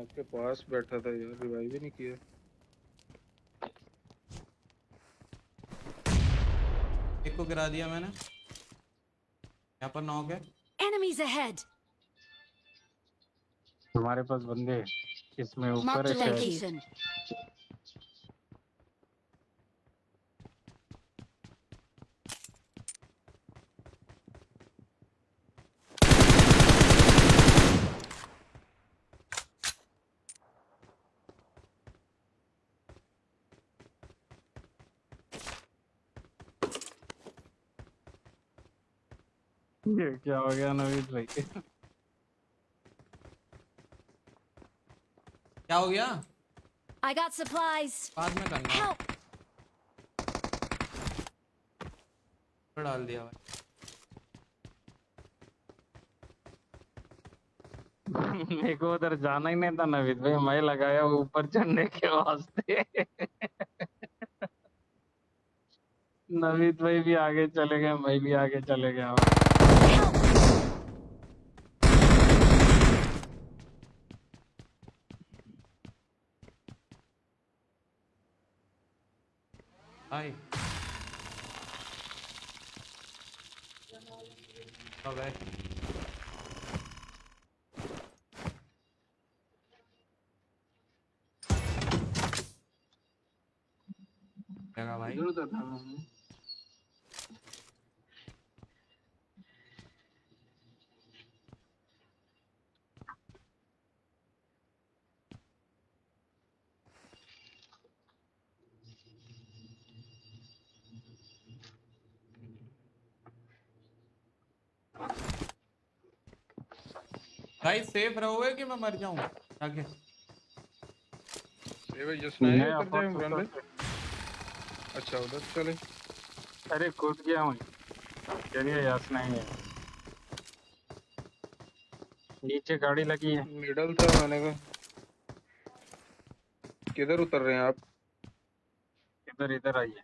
आपके पास बैठा था यार, रिवाइव ही नहीं किया। एक को गिरा दिया मैंने, यहाँ पर नॉक है। Enemies ahead. हमारे पास बंदे हैं। इसमें ऊपर Marked है a शायद। location. ये क्या हो गया नवीद भाई? क्या हो गया? I got supplies. बाद में करना। Help! डाल दिया भाई। मेरे को उधर जाना ही नहीं था नवीद भाई, मैं लगाया ऊपर चढ़ने के वास्ते। नवीद भाई भी आगे चले गए, मैं भी आगे चले गया। भाई कब है? जगह भाई इधर उधर था मैं। भाई सेफ रहोगे कि मैं मर जाऊं आगे? सेव जस्ट नहीं मैं उतर जाए अपोजिट इमरान भाई। से- अच्छा उधर चले। अरे कूद गया हूँ। चलिए यस नहीं है। नीचे गाड़ी लगी है। मिडल था मैंने का। किधर उतर रहे हैं आप? इधर इधर आइए।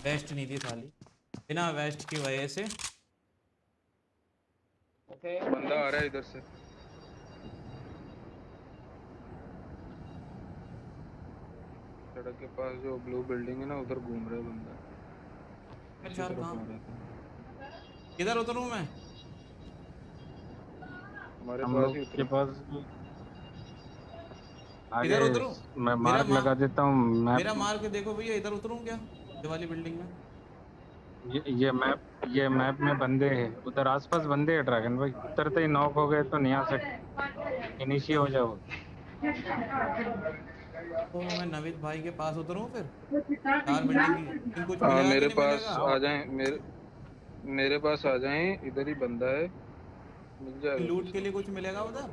वेस्ट नहीं थी साली, बिना वेस्ट की वजह से। बंदा आ रहा है इधर से। सड़क के पास जो ब्लू बिल्डिंग है ना, उधर घूम रहा है बंदा। इसी अच्छा तरफ कहाँ? आ रहा था। किधर उतरूं मैं? हमारे हम पास लोग ही के उतरो। पास आगे किधर उतरूं? मैं मेरा मार्क लगा देता हूँ मेरा मैप। मार के देखो भैया, इधर उतरूं क्या ये वाली बिल्डिंग में? ये मैप में बंदे हैं, उधर आसपास बंदे हैं ड्रैगन भाई। उतरते ही नॉक हो गए तो नहीं आ सकते, इनिशी हो जाओ। तो मैं नवीद भाई के पास उतरूं फिर? चार बिल्डिंग की कुछ हाँ मिलेगा कि मेरे नहीं पास मिलेगा? आ जाएं, मेरे पास आ जाएं। इधर ही बंदा है, मिल जाएगा लूट कुछ के ना लिए कुछ। कुछ मिलेगा उधर?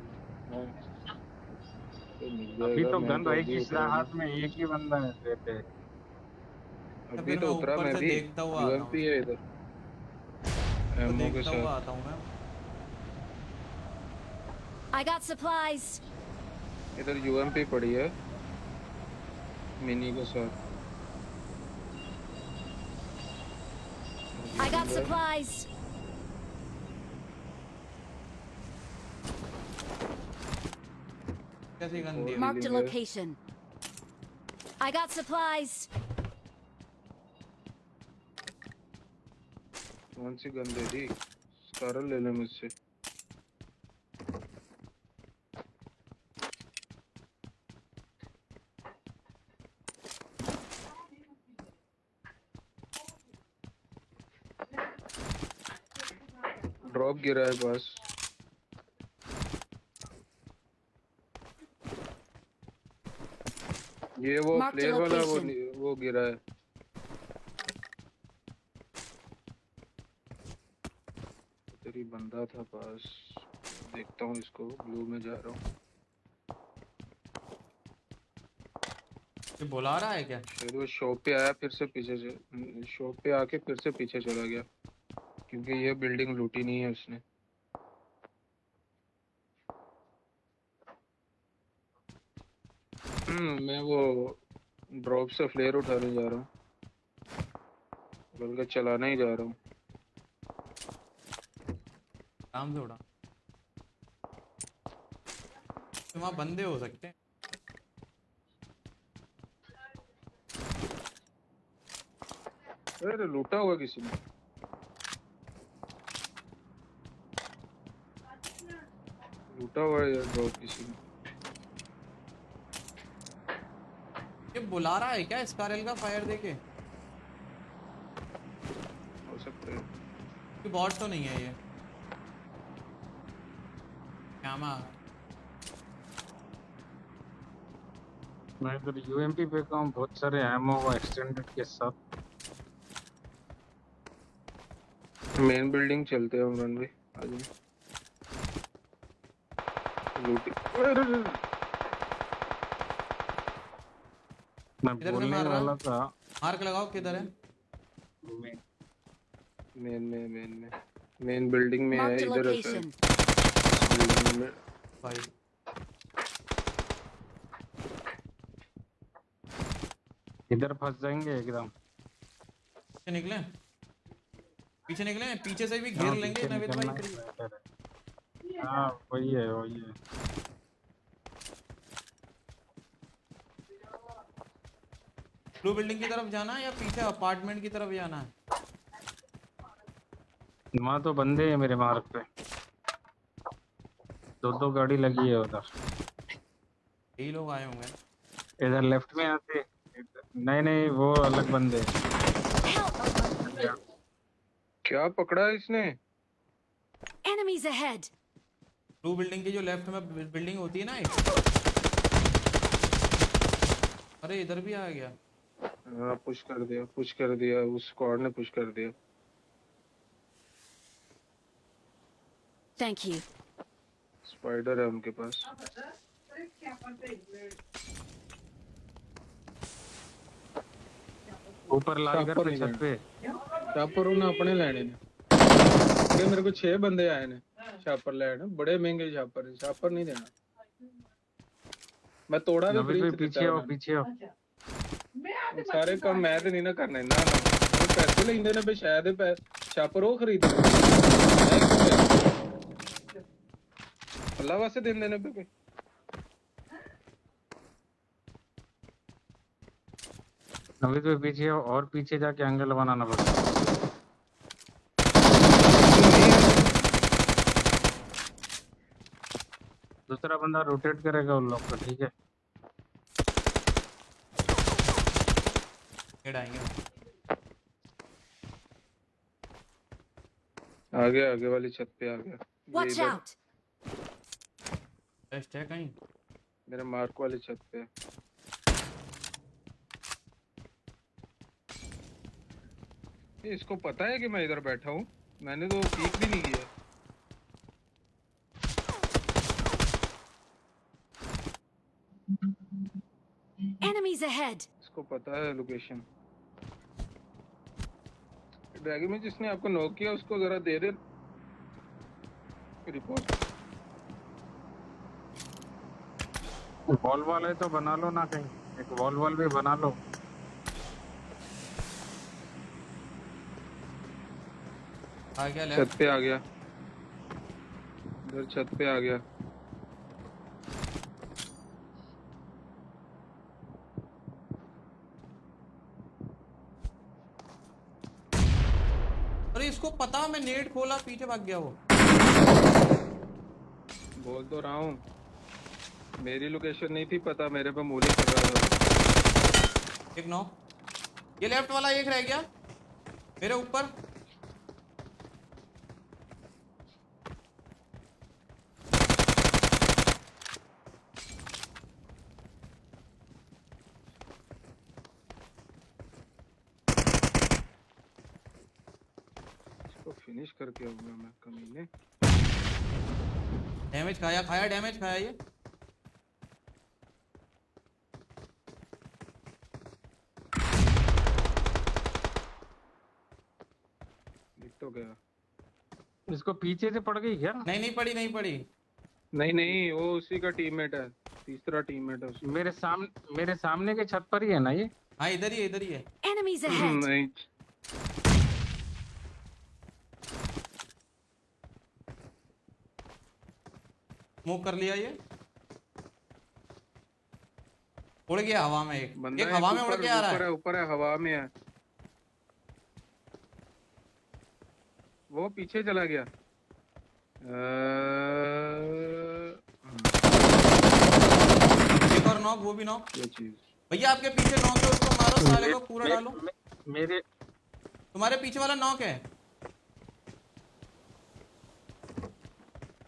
हाँ तो मिल अभी जाएगा। तो मैं गन तो भाई अभी किस उतरा हूँ ना। हाथ में एक ही बंदा है रहते। तो अभी फिर मैं तो उतरा ऊपर मैं से भी। देखता हुआ आता हूँ यूएमपी है उसको। इधर, तो एमओ के देखता हुआ साथ। आता हूँ मैं। I got supplies. इधर यूएमपी पड़ी है मिनी के साथ। I ये got बंदा है। supplies. कैसी एक गन और दी है? Marked a बिल्डिंग है। location. I got supplies. कौन सी गन दे दी? सारा ले ले मुझसे। ड्रॉप गिरा है बस। ये वो Marked a फ्लेयर वाला location. वो गिरा है। इधर ही बंदा था पास। देखता हूँ इसको, ब्लू में जा रहा हूँ। ये बुला रहा है क्या? शायद वो शॉप पे आया, फिर से पीछे से शॉप पे आके फिर से पीछे चला गया, क्योंकि ये बिल्डिंग लूटी नहीं है उसने। मैं वो ड्रॉप से फ्लेयर उठाने जा रहा हूँ। बल्कि चलाना ही जा रहा हूँ। आराम से उड़ा। तो वहाँ बंदे हो सकते हैं। अरे लूटा हुआ किसी ने। लूटा हुआ है यार ड्रॉप किसी ने। ये बुला रहा है क्या स्कारल का फायर देके? हो सकता है। कि बॉट तो नहीं है ये? क्या मैं इधर यूएमपी पे का हूँ, बहुत सारे एमओ एक्सटेंडेड के साथ। मेन बिल्डिंग चलते हैं उमरान भाई, आ जाओ। लूटी। अरे मैं इधर से बोलने मार रहा? वाला था। मार्क लगाओ किधर है? मेन बिल्डिंग में है, Marked a इधर है location. बिल्डिंग में। भाई इधर फंस जाएंगे एकदम। पीछे निकले, पीछे निकले, पीछे से भी घेर हाँ, लेंगे पीछे नवेद निकलना भाई ही फिर। बेहतर है। हाँ वही है वही है। ब्लू बिल्डिंग की तरफ जाना है या पीछे अपार्टमेंट की तरफ जाना है? वहाँ तो बंदे हैं मेरे मार्ग पे, दो गाड़ी लगी है उधर। यही लोग आए होंगे। इधर लेफ्ट में आते। नहीं नहीं, वो अलग बंदे हैं। Help! क्या पकड़ा है इसने? Enemies ahead! ब्लू बिल्डिंग की जो लेफ्ट में बिल्डिंग होती है ना एक। अरे इधर भी आ गया। हाँ पुश कर दिया, उस स्क्वाड ने पुश कर दिया। Thank you. स्पाइडर है उनके पास। ऊपर लाइगर पे छत पे। शापर उन्हें अपने लेने ने। अरे मेरे को 6 बंदे आए ने शापर लेने, बड़े महंगे शापर है, शापर नहीं देना। मैं तोड़ा भी नवीद फ्री भाई च पीछे देता हो हूं। पीछे हो। सारे काम मैं ते नहीं ना करने, ना ना वो पैसे लेंदे ने पे शायद शापर वो खरीद अल्लाह वास्ते देंदे ने पे। नवीद भाई पीछे हो, और पीछे जाके एंगल बनाना पड़ेगा। दूसरा बंदा रोटेट करेगा उन लोग को, ठीक है। हेड आएंगे। आगे वाली छत पे आ गया ये Watch इधर out! बेस्ट है कहीं। मेरे मार्क वाली छत पे। ये इसको पता है कि मैं इधर बैठा हूँ, मैंने तो पीक भी नहीं किया। Enemies ahead! इसको पता है लोकेशन। ड्रैगन में जिसने आपको नॉक किया उसको जरा दे दे रिपोर्ट। वॉल वाले तो बना लो ना कहीं, एक वॉल भी बना लो। आ गया छत लेफ्ट। पे आ गया, इधर छत पे आ गया। अरे इसको पता, मैं नेट खोला पीछे भाग गया वो। बोल तो रहा हूँ, मेरी लोकेशन नहीं थी पता, मेरे पे मूली कर रहा था। एक नॉक, ये लेफ्ट वाला एक रह गया मेरे ऊपर। इसको फिनिश करके आऊंगा मैं कमीने। डैमेज खाया खाया डैमेज खाया ये। दिख तो गया। इसको पीछे से पड़ गई क्या? नहीं नहीं पड़ी, नहीं पड़ी। नहीं वो उसी का टीममेट है, तीसरा टीममेट है उसका। मेरे सामने के छत पर ही है ना ये? हाँ इधर ही है, इधर ही है। Enemies ahead! नहीं मूव कर लिया ये, उड़ गया हवा में। एक बंदा एक एक हवा में उड़ ऊपर के आ रहा ऊपर है। ऊपर है, हवा में है। वो पीछे चला गया। एक और नॉक, वो भी नॉक। ये चीज भैया आपके पीछे नॉक है, उसको मारो, साले को पूरा डालो। मेरे तुम्हारे पीछे वाला नॉक है।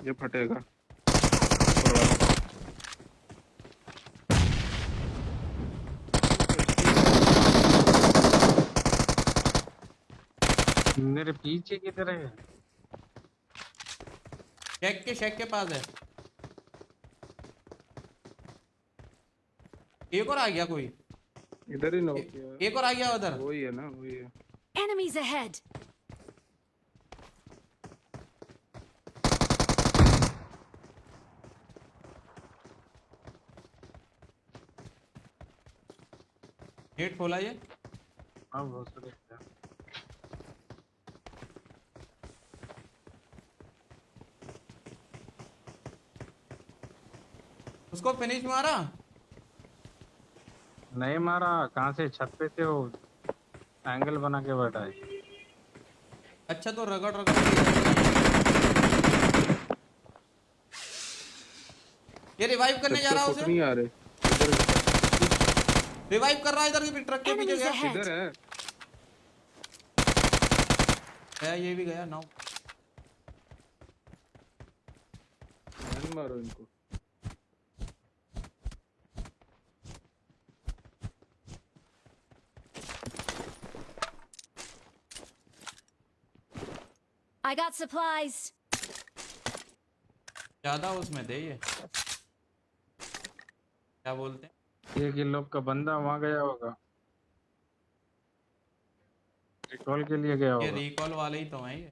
ये फटेगा। मेरे पीछे की तरह है। शेक के पास है। एक और आ गया कोई, इधर ही नॉक किया। एक और आ गया उधर। वही है ना, वही है। Enemies ahead! नेट खोला ये। हाँ बहुत सारे हैं। उसको फिनिश मारा। नहीं मारा, कहाँ से? छत पे से वो एंगल बना के बैठा है। अच्छा तो रगड़ रगड़ ये रिवाइव करने जा रहा है फुट उसे। नहीं आ रहे। रिवाइव कर रहा है, इधर की ट्रक के पीछे Enemies गया ahead! इधर है। गया, ये भी गया नाउ। ध्यान मारो इनको। I got supplies! ज्यादा उसमें थे ये, क्या बोलते हैं। एक ही लोग का बंदा वहां गया होगा, रिकॉल के लिए गया ये होगा। रिकॉल वाले ही तो हैं ये।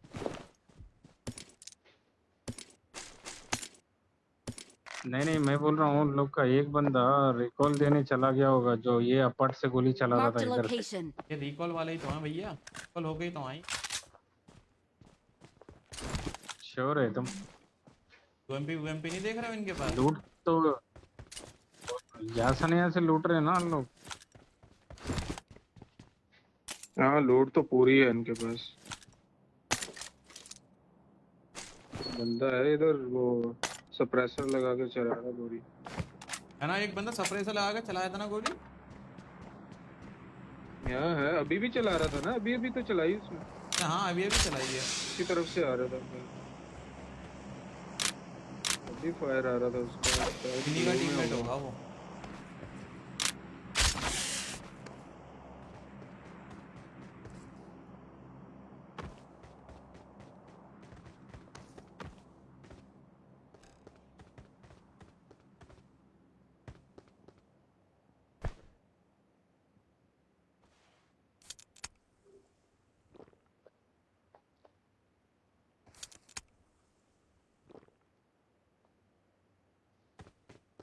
नहीं मैं बोल रहा हूँ उन लोग का एक बंदा रिकॉल देने चला गया होगा, जो ये अपट से गोली चला रहा Marked था a इधर से। location. ये रिकॉल वाले ही तो हैं भैया, रिकॉल हो गई तो आई। श्योर है तुम? यूएमपी नहीं देख रहे हो इनके पास। लूट तो यहाँ से लूट रहे हैं ना हम लोग। हाँ लोड तो पूरी है इनके पास। बंदा है इधर, वो सप्रेसर लगा के चला रहा गोली। है ना, एक बंदा सप्रेसर लगा के चलाया था ना गोली। यहाँ है, अभी भी चला रहा था ना, अभी अभी तो चलाई उसने। हाँ अभी अभी चलाई है। उसकी तरफ से आ रहा था, अभी फायर आ रहा था उसका। इन्हीं का टीममेट होगा वो।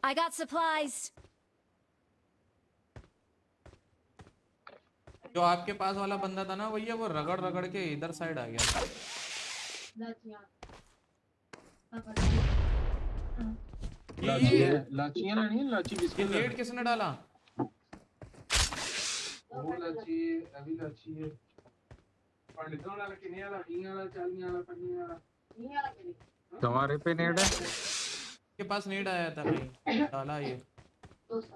I got supplies! जो आपके पास वाला बंदा था ना भैया, वो रगड़ रगड़ के इधर साइड आ गया। ये लाचियां लेनी है, लाची ये बिस्किट नेट किसने डाला। वो लाची अभी लाची है। पंडितों वाला किन्हीं वाला, 20 वाला, 40 वाला, 50 वाला। तुम्हारे पे नेट है? के पास नेट आया था भाई, डाला ये। 200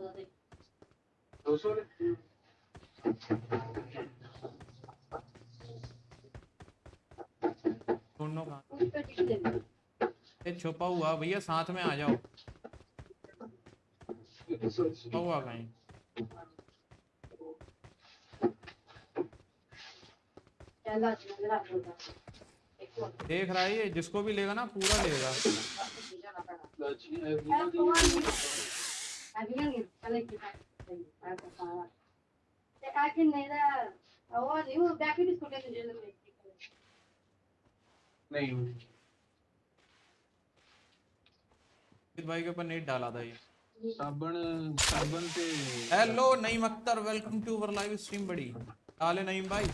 दोनों का ये छुपा हुआ भैया, साथ में आ जाओ। छुपा हुआ कहीं। देख रहा है ये, जिसको भी लेगा ना पूरा लेगा। नहीं भाई के ऊपर नेट डाला था ये। साबन साबन से। Hello Naeem Akhtar, welcome to our live stream बड़ी। डाले नईम भाई।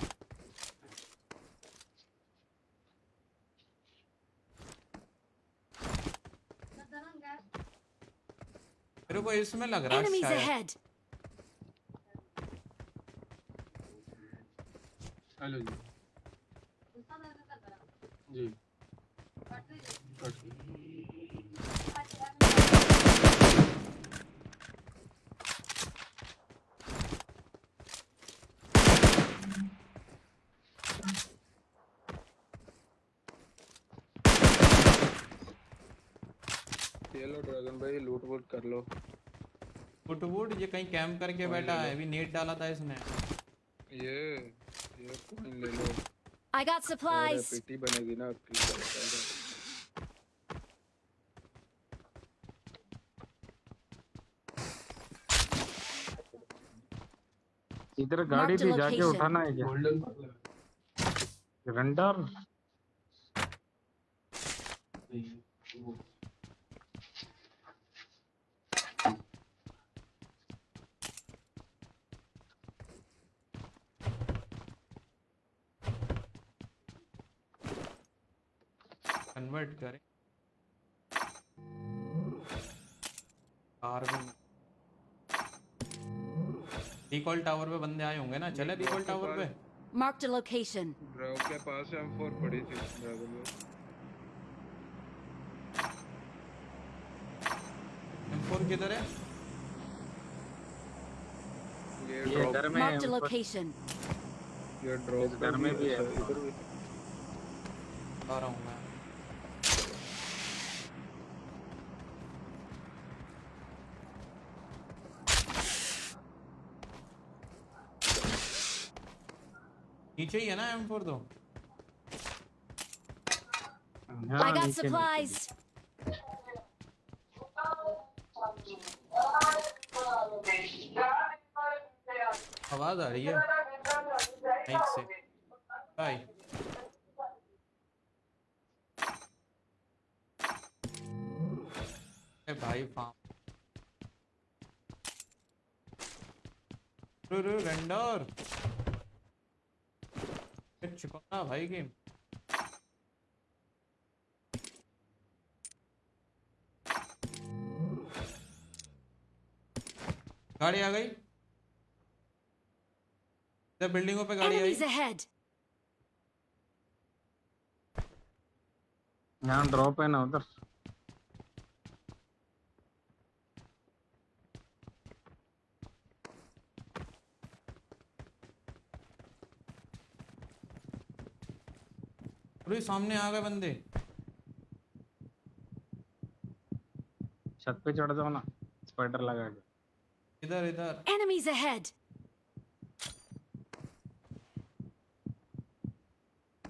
मेरे को इसमें लग रहा है Enemies शायद। ahead! हेलो जी जी कट गई। ये लो ड्रैगन भाई, लूट वूट कर लो। वुड ये कहीं कैंप करके कौन बैठा ले लो? है, अभी नेट डाला था इसने। ये कॉइन ले लो। I got और supplies! पीटी बनेगी ना आपकी। इधर गाड़ी Marked a थी, जाके location. उठाना है क्या? गोल्डन रेंडर कन्वर्ट करें कार में। डिकॉल टावर पे बंदे आए होंगे ना, चले डिकॉल टावर पे। Marked a location. ड्राइव के पास M4 पड़ी थी ड्रैगन भाई। M4 किधर है? ये ये ड्रॉप घर में Marked a ऊपर- location. ये ड्रॉप इस घर में भी है। इधर भी। आ रहा हूँ मैं। नीचे ही है ना M4 तो। हाँ, I got नीचे- supplies. आवाज आ रही है माइक से भाई। भाई फार्म रेंडर चिपका भाई गेम। गाड़ी आ गई इधर, बिल्डिंगों पे गाड़ी आई। Enemies ahead! यहाँ ड्रॉप है ना उधर। अरे सामने आ गए बंदे। छत पे चढ़ जाओ ना, स्पाइडर लगा के। इधर इधर Enemies ahead!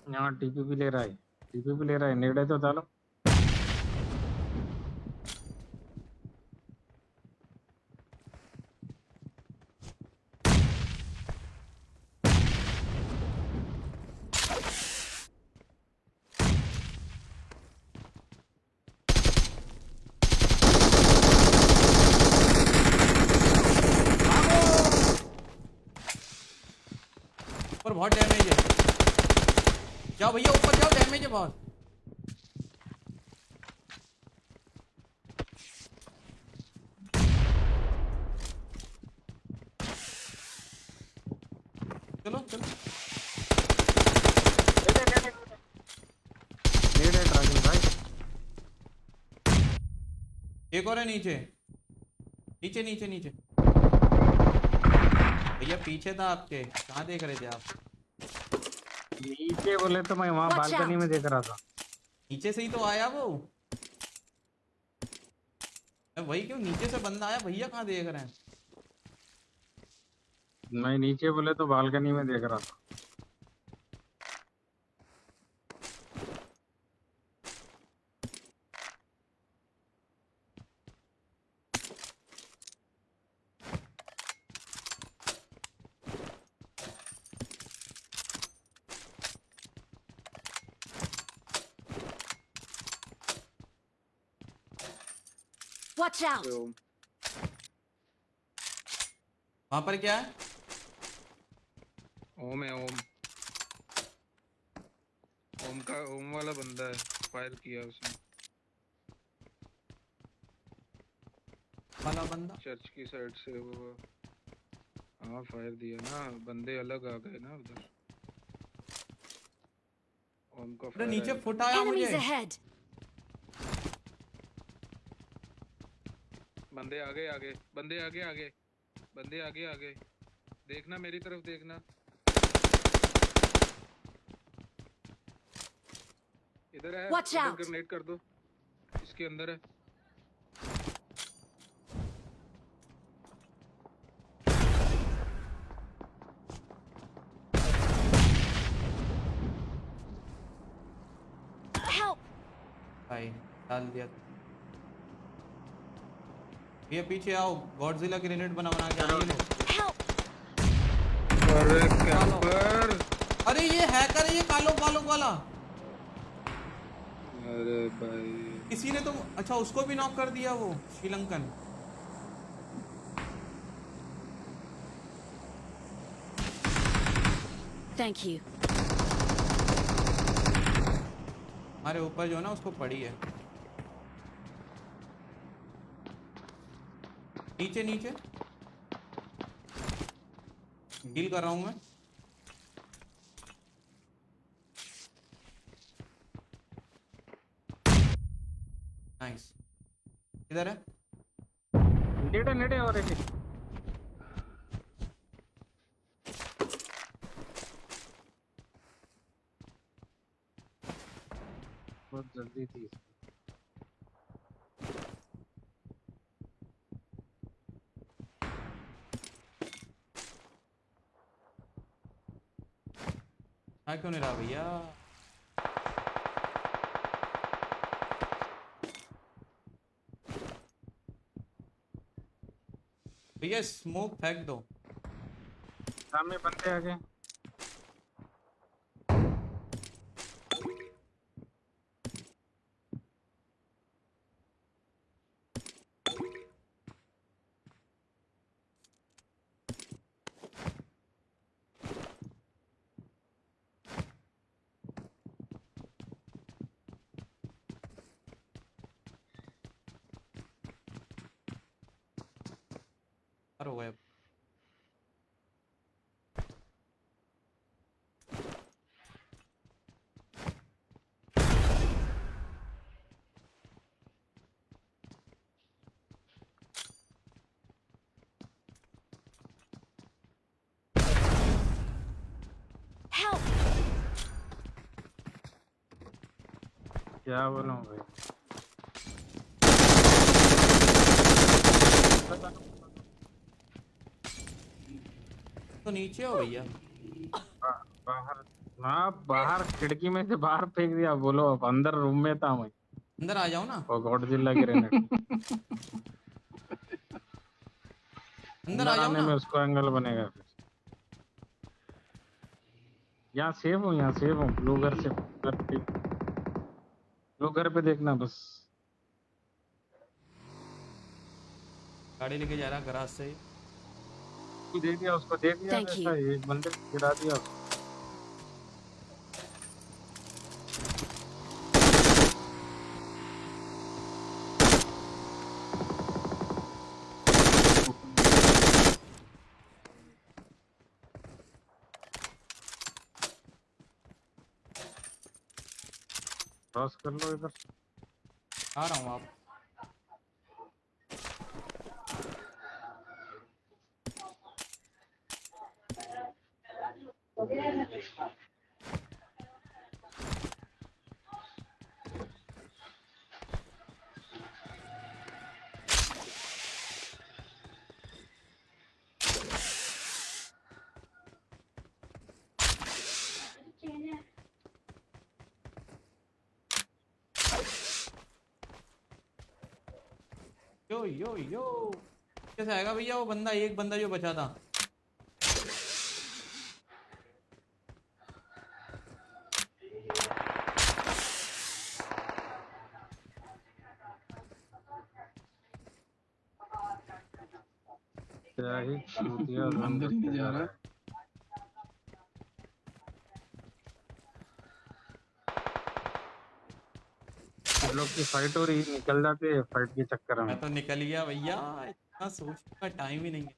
यहाँ टीपी भी ले रहा है, टीपी भी ले रहा है, नेड़े तो डालो। ऊपर बहुत डैमेज है। जाओ भैया ऊपर जाओ, डैमेज है बहुत। चलो चलो नेड़ है ड्रैगन भाई। एक और है नीचे नीचे नीचे नीचे। भैया पीछे था आपके, कहाँ देख रहे थे आप? नीचे बोले तो मैं वहाँ Watch बालकनी out. में देख रहा था। नीचे से ही तो आया वो। वही क्यों नीचे से बंदा आया, भैया कहाँ देख रहे हैं? मैं नीचे बोले तो बालकनी में देख रहा था। Watch out! वहां पर क्या है? ओम है ओम। ओम वाला बंदा है, फायर किया उसने। वाला बंदा। चर्च की साइड से वो। हाँ फायर दिया ना, बंदे अलग आ गए ना उधर। ओम का अरे फायर नीचे आया था। फुट आया Enemies मुझे। ahead! बंदे आगे आगे, बंदे आगे आगे, बंदे आगे आगे। देखना मेरी तरफ देखना। इधर है, Watch इधर out! ग्रेनेड कर दो। इसके अंदर है। Help! भाई डाल दिया। ये पीछे आओ, गॉडजिला ग्रेनेड बना बना के आइए लो। Help! अरे कैंपर। अरे ये हैकर है, ये कालो बालों वाला। अरे भाई किसी ने तो अच्छा उसको भी नॉक कर दिया, वो श्रीलंकन। Thank you. हमारे ऊपर जो है ना उसको पड़ी है। नीचे नीचे हील कर रहा हूं मैं। नाइस। इधर है। नेड़े नेड़े और एक बहुत जल्दी थी। हाँ क्यों नहीं रहा भैया। भैया स्मोक फेंक दो। सामने बंदे आ गए। अरे वो Help! क्या बोलूं भाई। तो नीचे हो भैया। बाहर। हाँ बाहर खिड़की में से बाहर फेंक दिया। बोलो अब अंदर रूम में था मैं। अंदर आ जाओ ना। वो गॉडजिला ग्रेनेड। अंदर आ अंदर जाओ आने ना। में उसको एंगल बनेगा फिर। यहाँ सेव हूँ, यहाँ सेव हूँ। ब्लू घर से ब्लू घर पे देखना बस। गाड़ी लेके जा रहा गराज से। उसको दे दिया, उसको दे दिया। Thank ऐसा you. एक बंदे को गिरा दिया उसको। क्रॉस कर लो इधर। आ रहा हूँ आप। यो यो यो कैसे आएगा भैया वो बंदा, एक बंदा जो बचा था। क्या ही चूतिया जोन अंदर ही नहीं करते जा जा रहा। रहा है। लोग की फाइट हो रही, निकल जाते हैं फाइट के चक्कर में। मैं तो निकल गया भैया, इतना सोचने का टाइम ही नहीं है।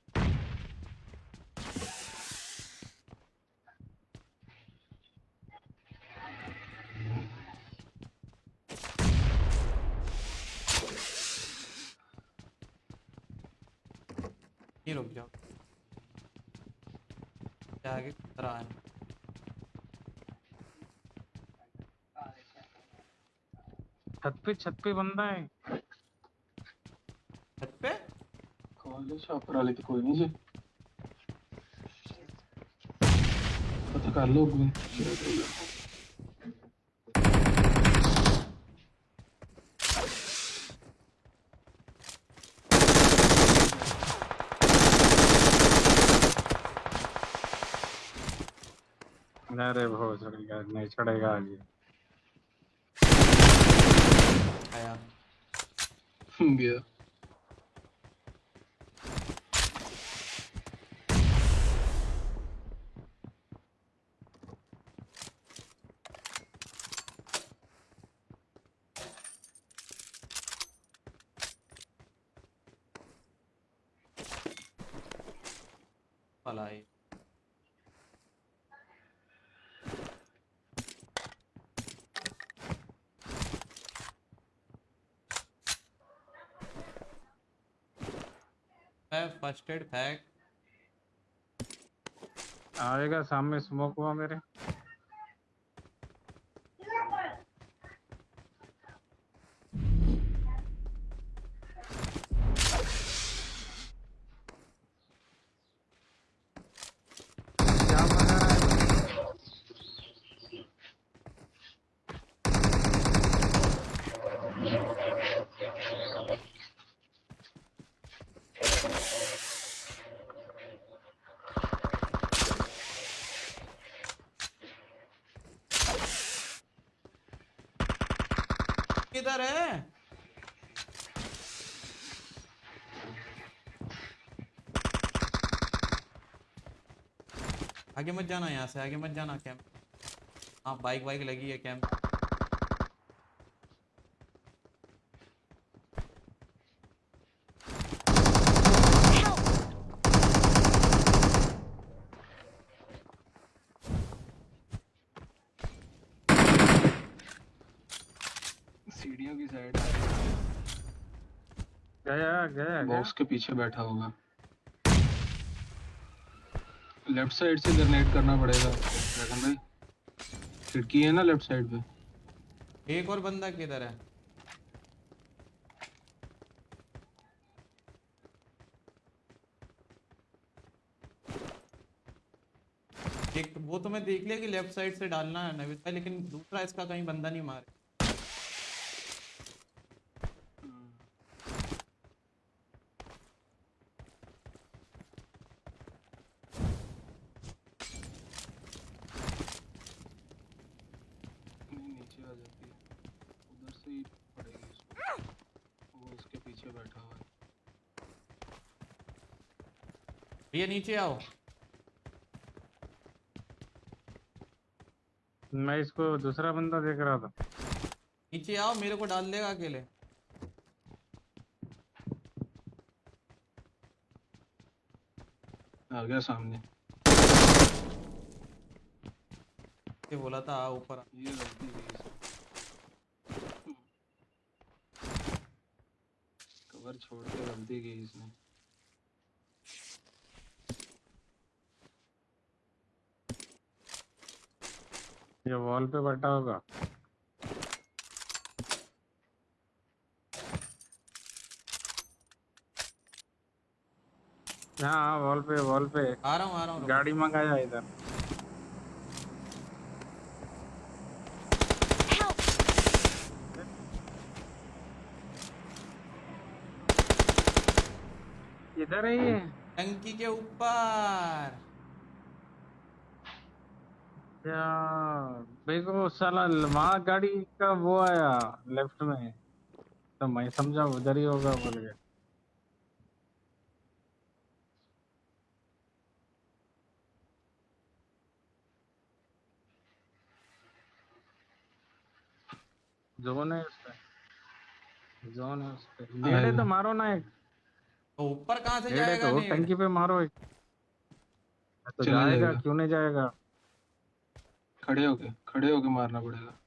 नहीं रुक जाओ, क्या आगे खतरा है। छत पे बंदा है। छत पे कॉलेज शॉपर वाले तो कोई नहीं जी, पता कर लो कोई। अरे वो चढ़ेगा नहीं, चढ़ेगा आज ये। आया। गया। वाला है। First aid pack. आएगा सामने, स्मोक हुआ मेरे। क्या मजा है। किधर है? आगे मत जाना, यहाँ से आगे मत जाना। कैंप, हाँ बाइक वाइक लगी है कैंप। Help! सीढ़ियों की साइड गया गया गया। बॉक्स के पीछे बैठा होगा। लेफ्ट साइड से ग्रेनेड करना पड़ेगा ड्रैगन भाई, खिड़की है ना लेफ्ट साइड पे। एक और बंदा किधर है? एक वो तो मैं देख लिया कि लेफ्ट साइड से डालना है नवीद भाई, लेकिन दूसरा इसका कहीं बंदा नहीं मारे। नहीं नीचे आ जाती है, उधर से ही पड़ेगी उसको। वो उसके पीछे बैठा हुआ है। भैया नीचे आओ। मैं इसको दूसरा बंदा देख रहा था। नीचे आओ, मेरे को डाल देगा अकेले। आ गया सामने। ये बोला था आ ऊपर आ। ये गलती हुई इससे। कवर छोड़ के गलती की इसने। ये वॉल पे बैठा होगा। हाँ वॉल पे, वॉल पे। आ रहा हूँ रुको। गाड़ी मंगाया इधर। Help! इधर है ये। टंकी के ऊपर। क्या देखो साला, वहाँ गाड़ी का वो आया लेफ्ट में, तो मैं समझा उधर ही होगा बोल के। जोन है उसका। जोन है उस पे। नेड़े तो मारो ना एक। तो ऊपर कहाँ से नेड़े जाएगा तो हो, नेड? टंकी पे मारो एक। तो चला जाएगा, जाएगा। क्यों नहीं जाएगा। खड़े होके मारना पड़ेगा।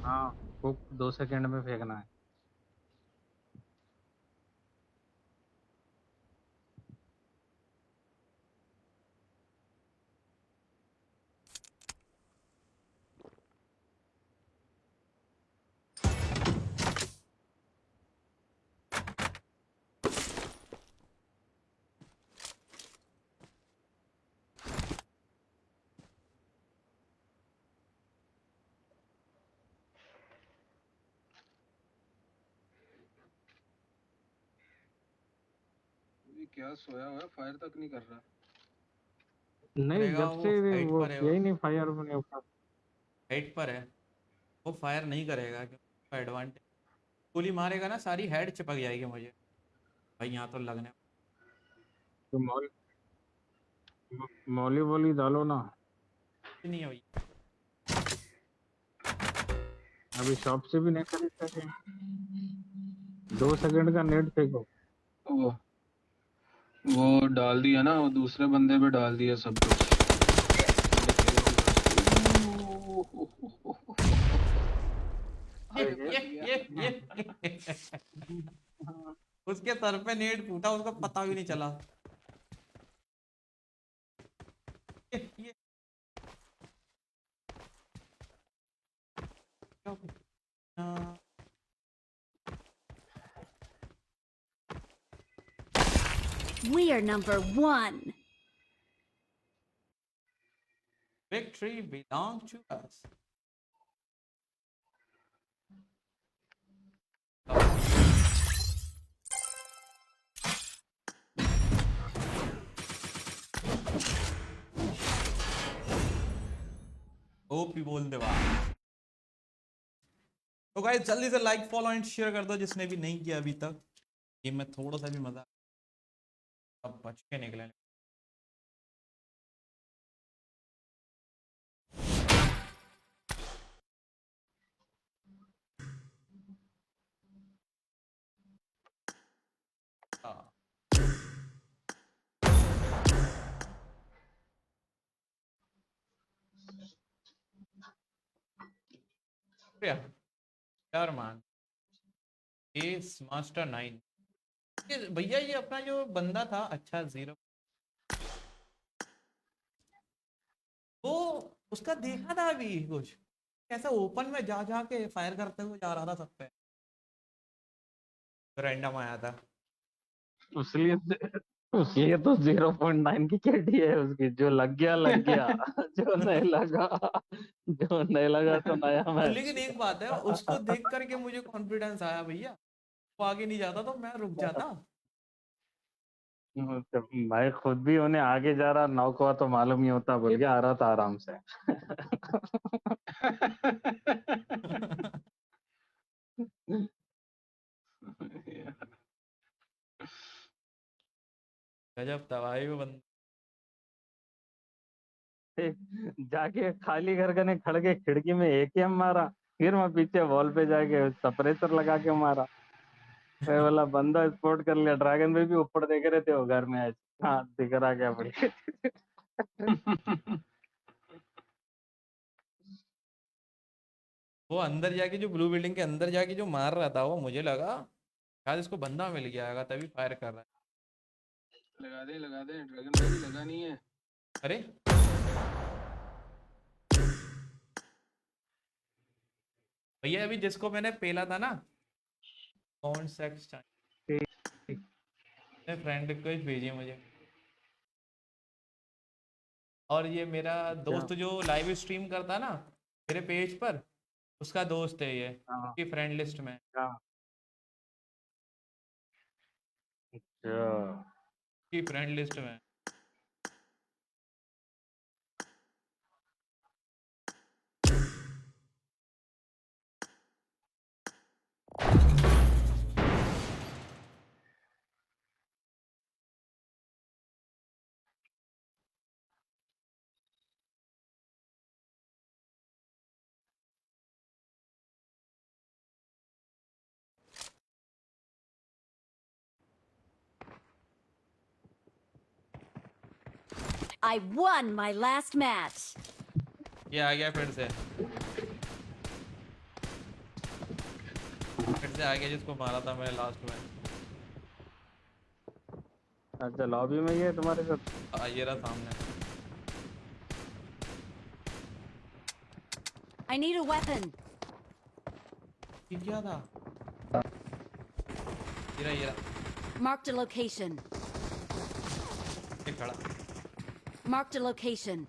हाँ, वो 2 सेकंड में फेंकना है। ये क्या सोया हुआ है, फायर तक नहीं कर रहा। नहीं, करेगा जब वो से हाइट वो पर है, किया ही नहीं फायर अपने ऊपर। हाइट पर है, वो फायर नहीं करेगा क्योंकि एडवांटेज। गोली मारेगा ना सारी हेड चिपक जाएगी मुझे। भाई यहाँ तो लगने तो मौली वोली डालो ना। कुछ नहीं है भाई। अभी शॉप से भी नहीं खरीद सके। 2 सेकंड का नेट फेंको। वो वो डाल दिया ना, वो दूसरे बंदे पे डाल दिया सब कुछ। ये अरे ये बच गया। ये उसके सर पे नेट फूटा, उसको पता भी नहीं चला। ये क्या? We are number one. Victory belongs to us. OP बोल दे वाह। तो गाइस जल्दी से लाइक फॉलो एंड शेयर कर दो जिसने भी नहीं किया अभी तक। गेम में थोड़ा सा भी मजा, अब बच के निकले। हाँ। यार मान एस मास्टर 9। भैया ये अपना जो बंदा था अच्छा जीरो, वो उसका देखा था अभी कुछ कैसा ओपन में जा जा के फायर करते हुए जा रहा था सब पे। रैंडम आया था। उसलिए उसलिए तो 0.9 की केडी है उसकी। जो लग गया लग गया। जो नहीं लगा, जो नहीं लगा तो नया और मैच। लेकिन एक बात है, उसको देख करके मुझे कॉन्फिडेंस आया भैया। वो आगे नहीं जाता तो मैं रुक जाता। भाई खुद भी उन्हें आगे जा रहा नॉक हुआ तो मालूम ही होता, बोल के आ रहा था आराम से। गजब था भाई वो बंदा। जाके खाली घर ने खड़ के खिड़की में एकेएम मारा। फिर मैं पीछे वॉल पे जाके सप्रेसर लगा के मारा। मैं बोला बंदा स्पॉट कर लिया। ड्रैगन भाई भी ऊपर देख रहे थे वो घर में आज। हाँ दिख रहा क्या बोल के। वो अंदर जाके जो ब्लू बिल्डिंग के अंदर जाके जो मार रहा था, वो मुझे लगा शायद इसको बंदा मिल गया होगा तभी फायर कर रहा है। लगा दे ड्रैगन भाई, लगा नहीं है। अरे भैया अभी जिसको मैंने पेला था ना, कौन सेक्स चाहिए, फ्रेंड रिक्वेस्ट भेजी है मुझे। और ये मेरा अच्छा। दोस्त जो लाइव स्ट्रीम करता ना मेरे पेज पर, उसका दोस्त है ये, हाँ उसकी फ्रेंड लिस्ट में। हाँ। अच्छा। उसकी फ्रेंड लिस्ट में। I won my last match. ये आ गया फिर से आ गया जिसको मारा था मैंने लास्ट में। अच्छा लॉबी में ये तुम्हारे साथ। ये रहा सामने। I need a weapon. ये क्या था? ये रहा Marked a location. ये खड़ा। Marked a location.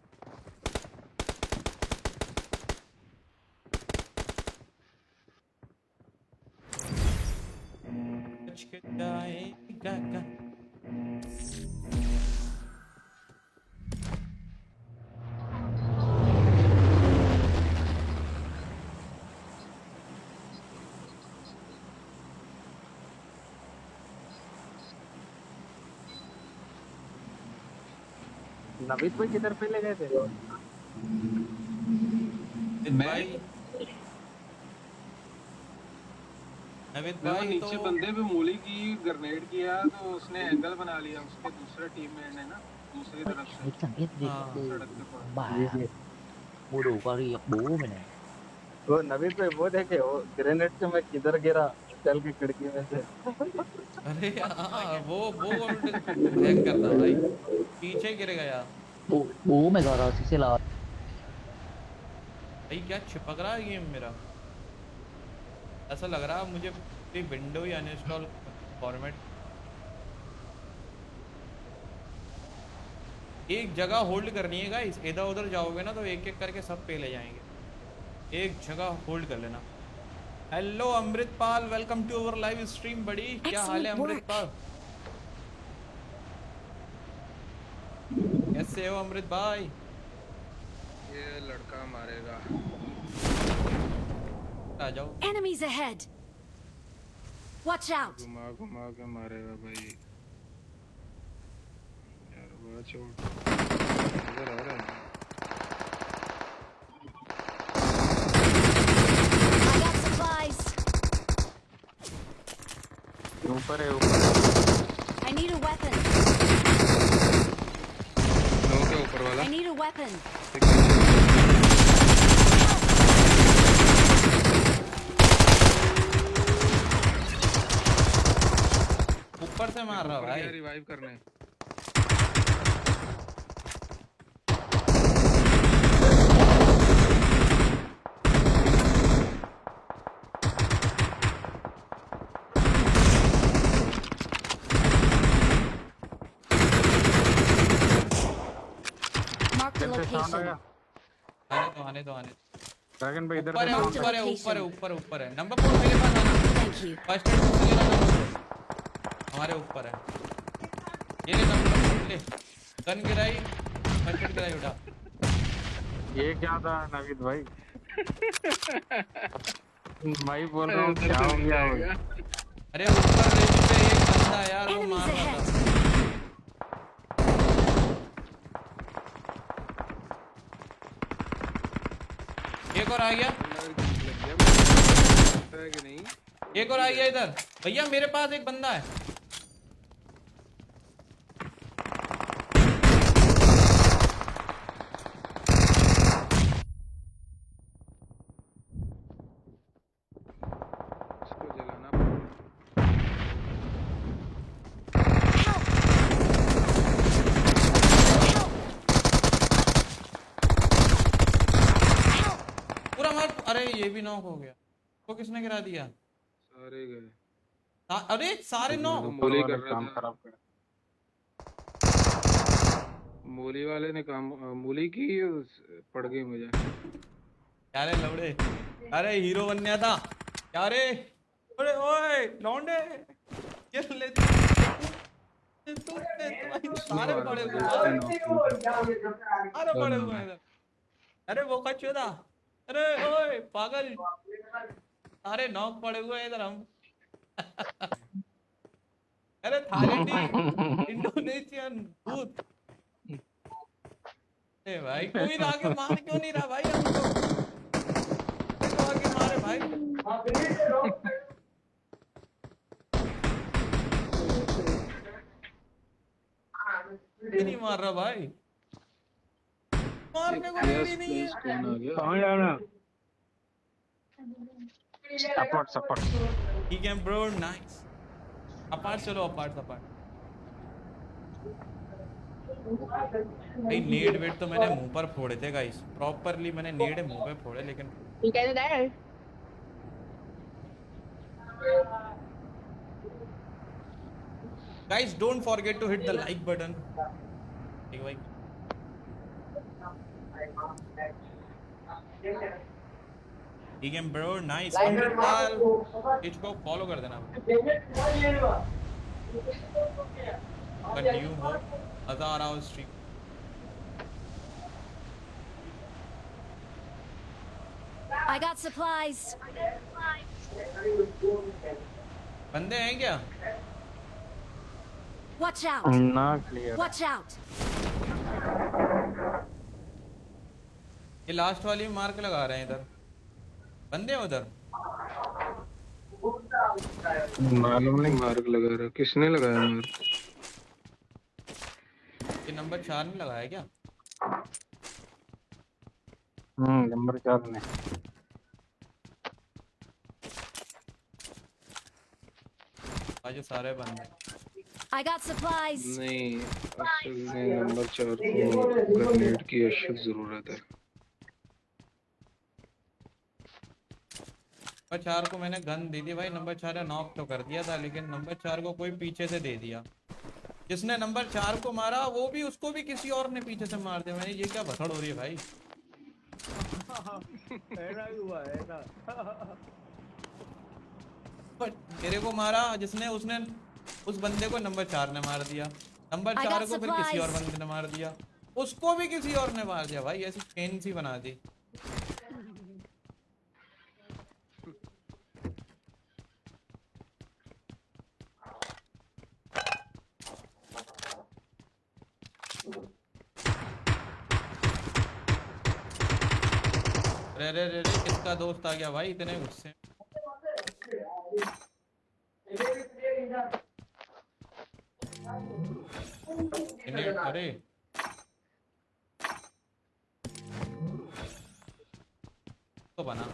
नवीद भाई किधर पे ले गए थे? भाई नवीद मैं भाई नीचे तो बंदे पे मूली की ग्रेनेड किया तो उसने एंगल बना लिया, उसके दूसरे टीममेट ने ना दूसरी तरफ से Chẳng biết việc हाँ। từ सड़क के पास। bà जी जी। mua đồ qua đi bố mày này. वो नवीद भाई वो देखे वो ग्रेनेड से मैं किधर गिरा चल के खिड़की में से। अरे हाँ वो हैक करता भाई, पीछे गिर गया Bố mày gọi rồi sẽ là भाई। क्या चिपक रहा है गेम मेरा, ऐसा लग रहा है मुझे विंडो ही अनइंस्टॉल फॉर्मेट। एक जगह होल्ड करनी है गाइस, इधर उधर जाओगे ना तो एक एक करके सब पे ले जाएंगे, एक जगह होल्ड कर लेना। Hello Amritpal, welcome to our live stream बड़ी। क्या हाल है Excellent work. अमृतपाल, कैसे हो अमृत भाई? ये लड़का मारेगा। आ जाओ। Enemies ahead. Watch out. घुमा घुमा के मारेगा भाई यार, बड़ा चोट इधर आ रहा है। I got supplies. ऊपर है ऊपर। I need a weapon. No के ऊपर वाला I need a weapon. ऊपर से मार रहा भाई। रिवाइव करने। Marked a location. आने दो। ड्रैगन भाई इधर ऊपर है से Marked a ऊपर है location. ऊपर है। नंबर 4 मेरे पास आना। Thank you. First aid box लेना नंबर 4 हमारे ऊपर है। ये ले नंबर 4 ले, गन गिराई, फर्स्ट एड गिराई उठा। ये क्या था नवीद भाई? भाई बोल रहा हूँ क्या हो गया होगा? अरे ऊपर रेंज पे एक बंदा यार वो Enemies मार रहा ahead. था। एक और आ गया, है कि नहीं? एक और आ गया इधर। भैया मेरे पास एक बंदा है। इसको जलाना। पूरा मार। अरे ये भी नॉक हो गया। वो किसने गिरा दिया? सारे गए। अरे सारे नॉक। मूली कर रहा काम था। खराब कर। मूली वाले ने काम मूली की पड़ गई मुझे। क्या रे लौड़े, अरे हीरो बनने था क्या रे? अरे ओए लौंडे, ये ले तू सारे पड़े हुए सारे पड़े हुए इधर। अरे वो कचोदा, अरे ओए पागल, सारे नॉक पड़े हुए हैं इधर हम। अरे थाईलैंडी इंडोनेशियन भूत। ए भाई कोई आगे मार क्यों नहीं रहा भाई हमको? तो आगे मारे भाई। नहीं मार रहा भाई। मारने को रेडी नहीं है। कौन आ गया? कहाँ जाना? Support support. ठीक है ब्रो, नाइस। अपार्ट चलो, अपार्ट अपार्ट। भाई नेड वेट तो मैंने मुंह पर फोड़े थे गाइस, प्रॉपरली मैंने नेड मुंह पे फोड़े, लेकिन guys don't forget to hit the like button. ठीक है भाई। ठीक है ब्रो, नाइस। अमृतपाल पेज को फॉलो कर देना अगर न्यू हो। मजा आ रहा हो स्ट्रीम। I got supplies. बंदे हैं क्या? Watch out. ना क्लियर। Watch out. ये लास्ट वाली मार्क लगा रहे हैं इधर, बंदे हैं उधर। मालूम नहीं मार्क लगा रहा, किसने लगाया मार्क? ये नंबर 4 में लगाया क्या? नंबर 4 ने। आज सारे बंदे। I got supplies. नहीं, असल में नंबर 4 को ग्रेनेड की अशद जरूरत है। नंबर 4 को मैंने गन दी थी भाई, नंबर 4 ने नॉक तो कर दिया था, लेकिन नंबर 4 को कोई पीछे से दे दिया। जिसने नंबर 4 को मारा वो भी, उसको भी किसी और ने पीछे से मार दिया। मैंने ये क्या भसड़ हो रही है भाई। मेरे को मारा जिसने, उसने उस बंदे को नंबर 4 ने मार दिया। नंबर 4 को फिर किसी और बंदे ने मार दिया, उसको भी किसी और ने मार दिया। भाई ऐसी चेन सी बना दी। रे रे रे रे, किसका दोस्त आ गया भाई इतने गुस्से? अरे तो बना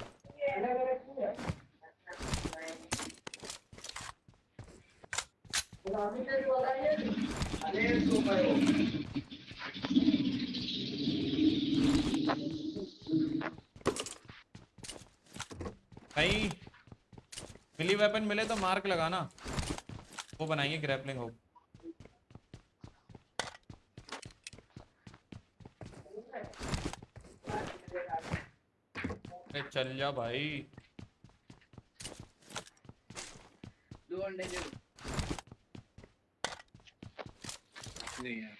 भाई। मिली वेपन मिले तो मार्क लगाना, वो बनाएंगे ग्रैपलिंग हो। अरे चल जा भाई। नहीं यार,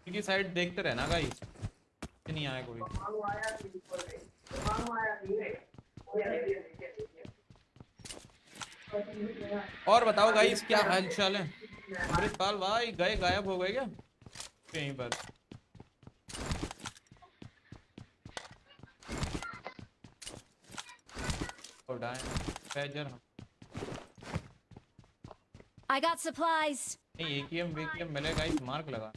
की साइड देखते रहना गाइस, नहीं आया कोई। और बताओ गाइस क्या हाल चाल है? अमृतपाल भाई गए, गायब हो गए क्या कहीं पर? I got supplies. नहीं एकेएम वेकेएम मिले गाइस, मार्क लगा।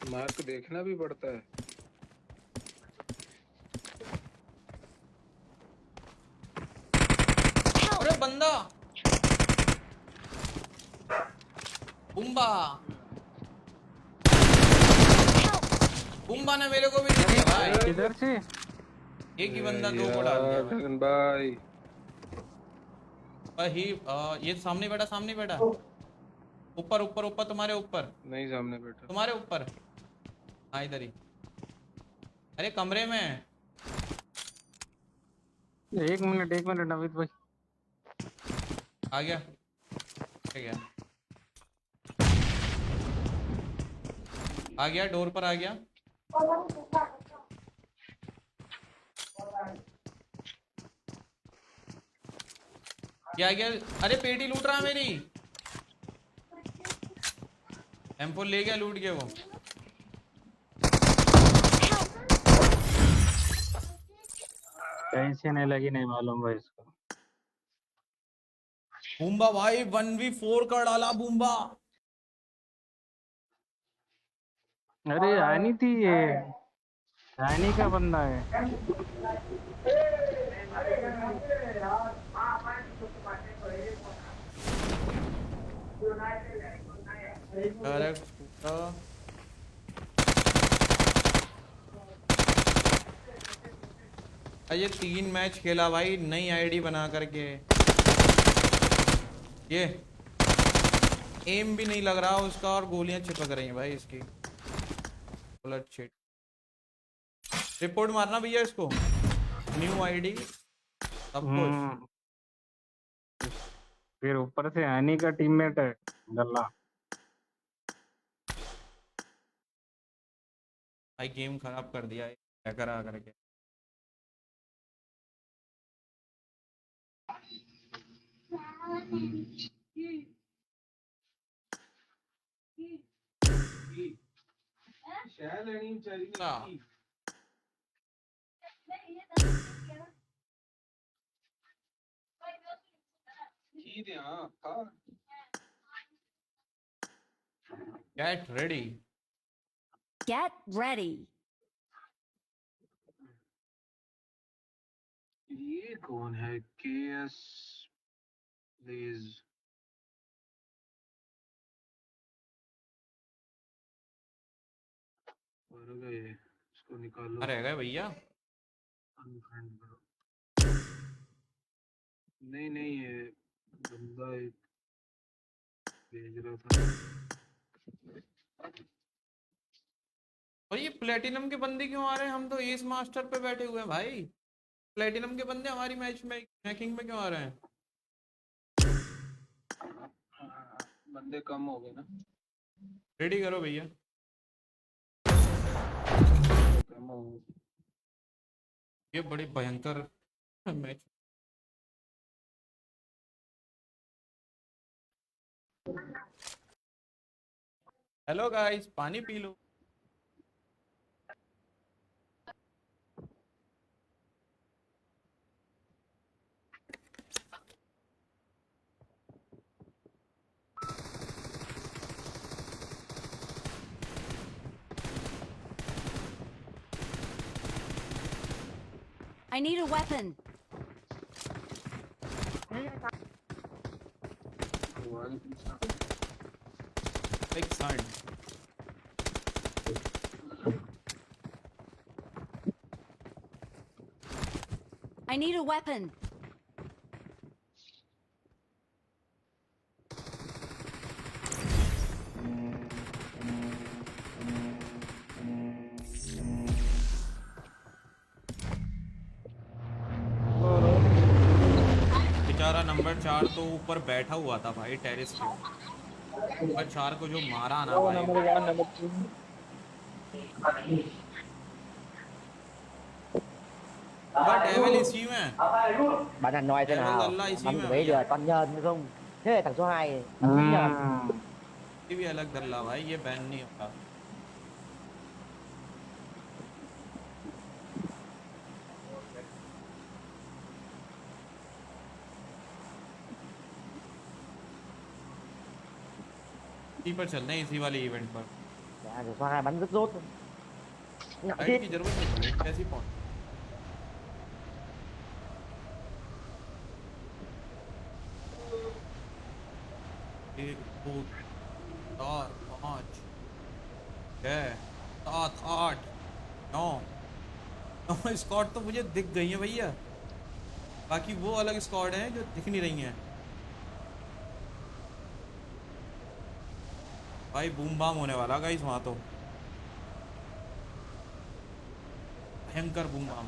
मार्क देखना भी पड़ता है। अरे बंदा बुम्बा, बुम्बा ने मेरे को भी दे दिया भाई। किधर से? एक ही बंदा दो को डाल दिया गगन भाई। भाई। ये सामने बैठा, सामने बैठा, ऊपर ऊपर ऊपर, तुम्हारे ऊपर नहीं, सामने बैठा। तुम्हारे ऊपर। हाँ इधर ही, अरे कमरे में। एक मिनट नवीद भाई। आ गया, आ गया डोर पर आ गया। क्या गया? अरे पेटी लूट रहा मेरी। M4 ले गया, लूट गया वो। कैसे नहीं लगी नहीं मालूम भाई इसको। बूम्बा भाई 1v4 का डाला बूम्बा। अरे आनी थी ये, आनी का बंदा है। करेक्ट पूरा। ये 3 मैच खेला भाई नई आईडी बना करके। ये एम भी नहीं लग रहा उसका और गोलियां चिपक रही हैं भाई इसकी। Bullet shit. रिपोर्ट मारना भैया इसको, न्यू आईडी सब कुछ। फिर ऊपर से आनी का टीममेट है गल्ला। भाई गेम खराब कर दिया है हैकर आ करके। शह लेनी चाहिए हाँ। की। की दे हाँ खा। Get ready. Get ready. ये कौन है? KS please. मर गए, इसको निकालो। अरे गए भैया। अनफ्रेंड करो। नहीं नहीं ये बंदा एक भेज रहा था। और ये प्लेटिनम के बंदे क्यों आ रहे हैं? हम तो एस मास्टर पे बैठे हुए हैं भाई। प्लेटिनम के बंदे हमारी मैच में मैकिंग में क्यों आ रहे हैं? बंदे कम हो गए ना। रेडी करो भैया। कम हो गए। ये बड़ी भयंकर मैच। हेलो गाइस, पानी P low. I need a weapon. एक side. I need a weapon. बेचारा नंबर 4 तो ऊपर बैठा हुआ था भाई टेरेस पे। नंबर 4 को जो मारा ना भाई। बट डेविल इसी में। Bạn anh nói thế Devil nào? Allah इसी Anh में có thấy भैया। được con nhân không? Thế là thằng số 2 đúng nhân. ये भी अलग दल्ला भाई, ये बैन नहीं होगा। इसी पर चलना है, इसी वाले इवेंट पर। Dạ, thằng số 2 bắn rất rốt. Ngậm ride thiết. की जरूरत नहीं पड़ेगी, कैसी पहुंच। एक दो चार पाँच छः सात आठ नौ। 9 स्क्वाड तो मुझे दिख गई है भैया, बाकी वो अलग स्क्वाड हैं जो दिख नहीं रही हैं। भाई बूम बाम होने वाला गाइस वहाँ तो, भयंकर बूम बाम।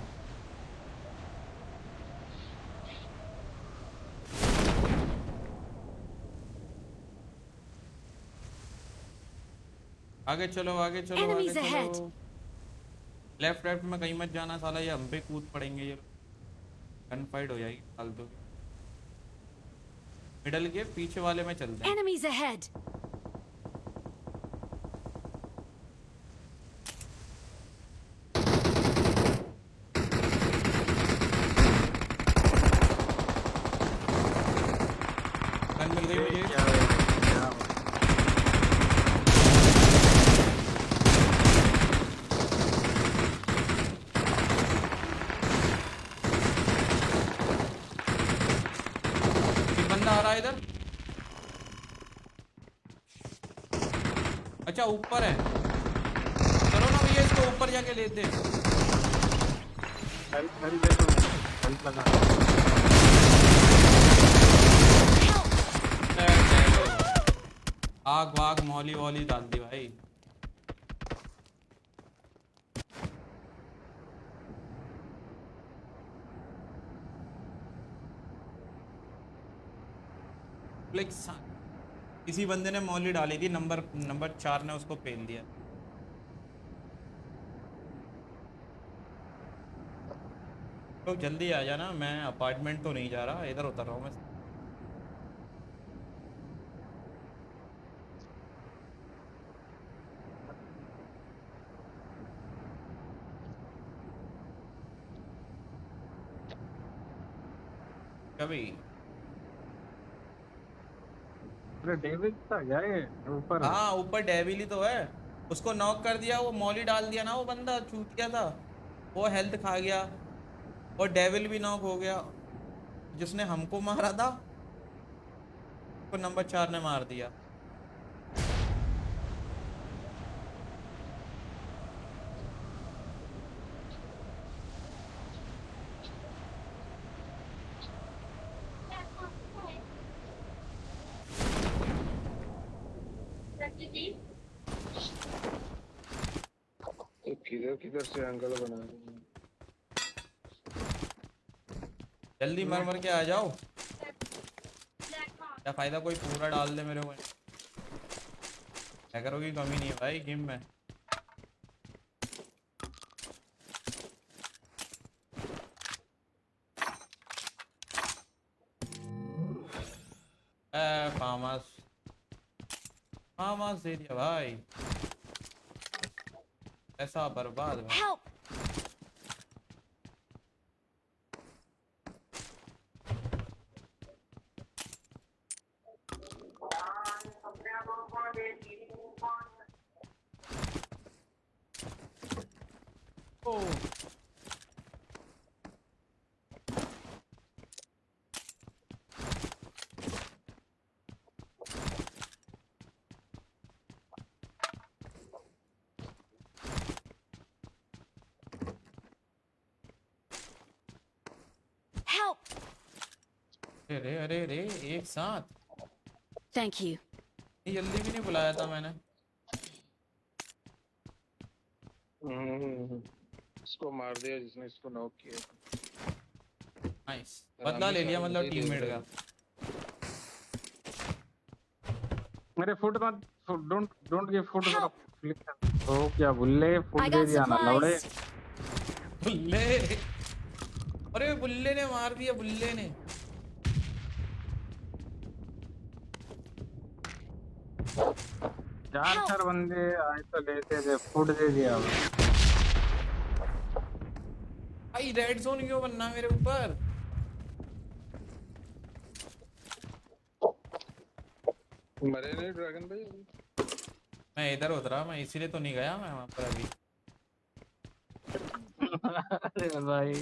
आगे चलो आगे चलो आगे Enemies ahead. चलो। लेफ्ट राइट में कहीं मत जाना साला, ये हम पे कूद पड़ेंगे, ये गन फाइट हो जाएगी फालतू की। मिडल के पीछे वाले में चलते हैं। Enemies ahead. अच्छा ऊपर है, चलो ना भैया इसको ऊपर जाके लेते हैं। हेल्प हेल्प दे दो, हेल्प लगा। आग वाग मौली वॉली डाल दी भाई। फ्लिक्स, किसी बंदे ने मौली डाली थी, नंबर 4 ने उसको पेल दिया। तो जल्दी आ जाना, मैं अपार्टमेंट तो नहीं जा रहा, इधर उतर रहा हूँ मैं। कभी अरे डेविड था क्या ये ऊपर? हाँ ऊपर डेविल ही तो है, उसको नॉक कर दिया, वो मौली डाल दिया ना, वो बंदा चूतिया था, वो हेल्थ खा गया और डेविल भी नॉक हो गया। जिसने हमको मारा था उसको नंबर 4 ने मार दिया। तो किधर किधर से एंगल बना रहे हैं। जल्दी मर मर के आ जाओ, क्या फायदा कोई पूरा डाल दे मेरे को। हैकरों की कमी नहीं है भाई गेम में। फार्मस फार्मस दे दिया भाई, ऐसा बर्बाद भाई। Help! ओ Help! अरे अरे अरे एक साथ Thank you. ये जल्दी भी नहीं बुलाया था मैंने। इसको मार दिया जिसने इसको नॉक किया। नाइस, बदला ले लिया मतलब टीममेट का। मेरे फुट मत, don't don't give foot. Help! ओ क्या बुल्ले, फुट I दे got दिया ना लौड़े। supplies. बुल्ले, अरे बुल्ले ने मार दिया, बुल्ले ने। चार चार बंदे आए तो लेते थे, फुट दे दिया। भाई रेड जोन क्यों बनना मेरे ऊपर? मरे नहीं ड्रैगन भाई अभी? मैं इधर उतरा, मैं इसीलिए तो नहीं गया मैं वहां पर अभी। अरे भाई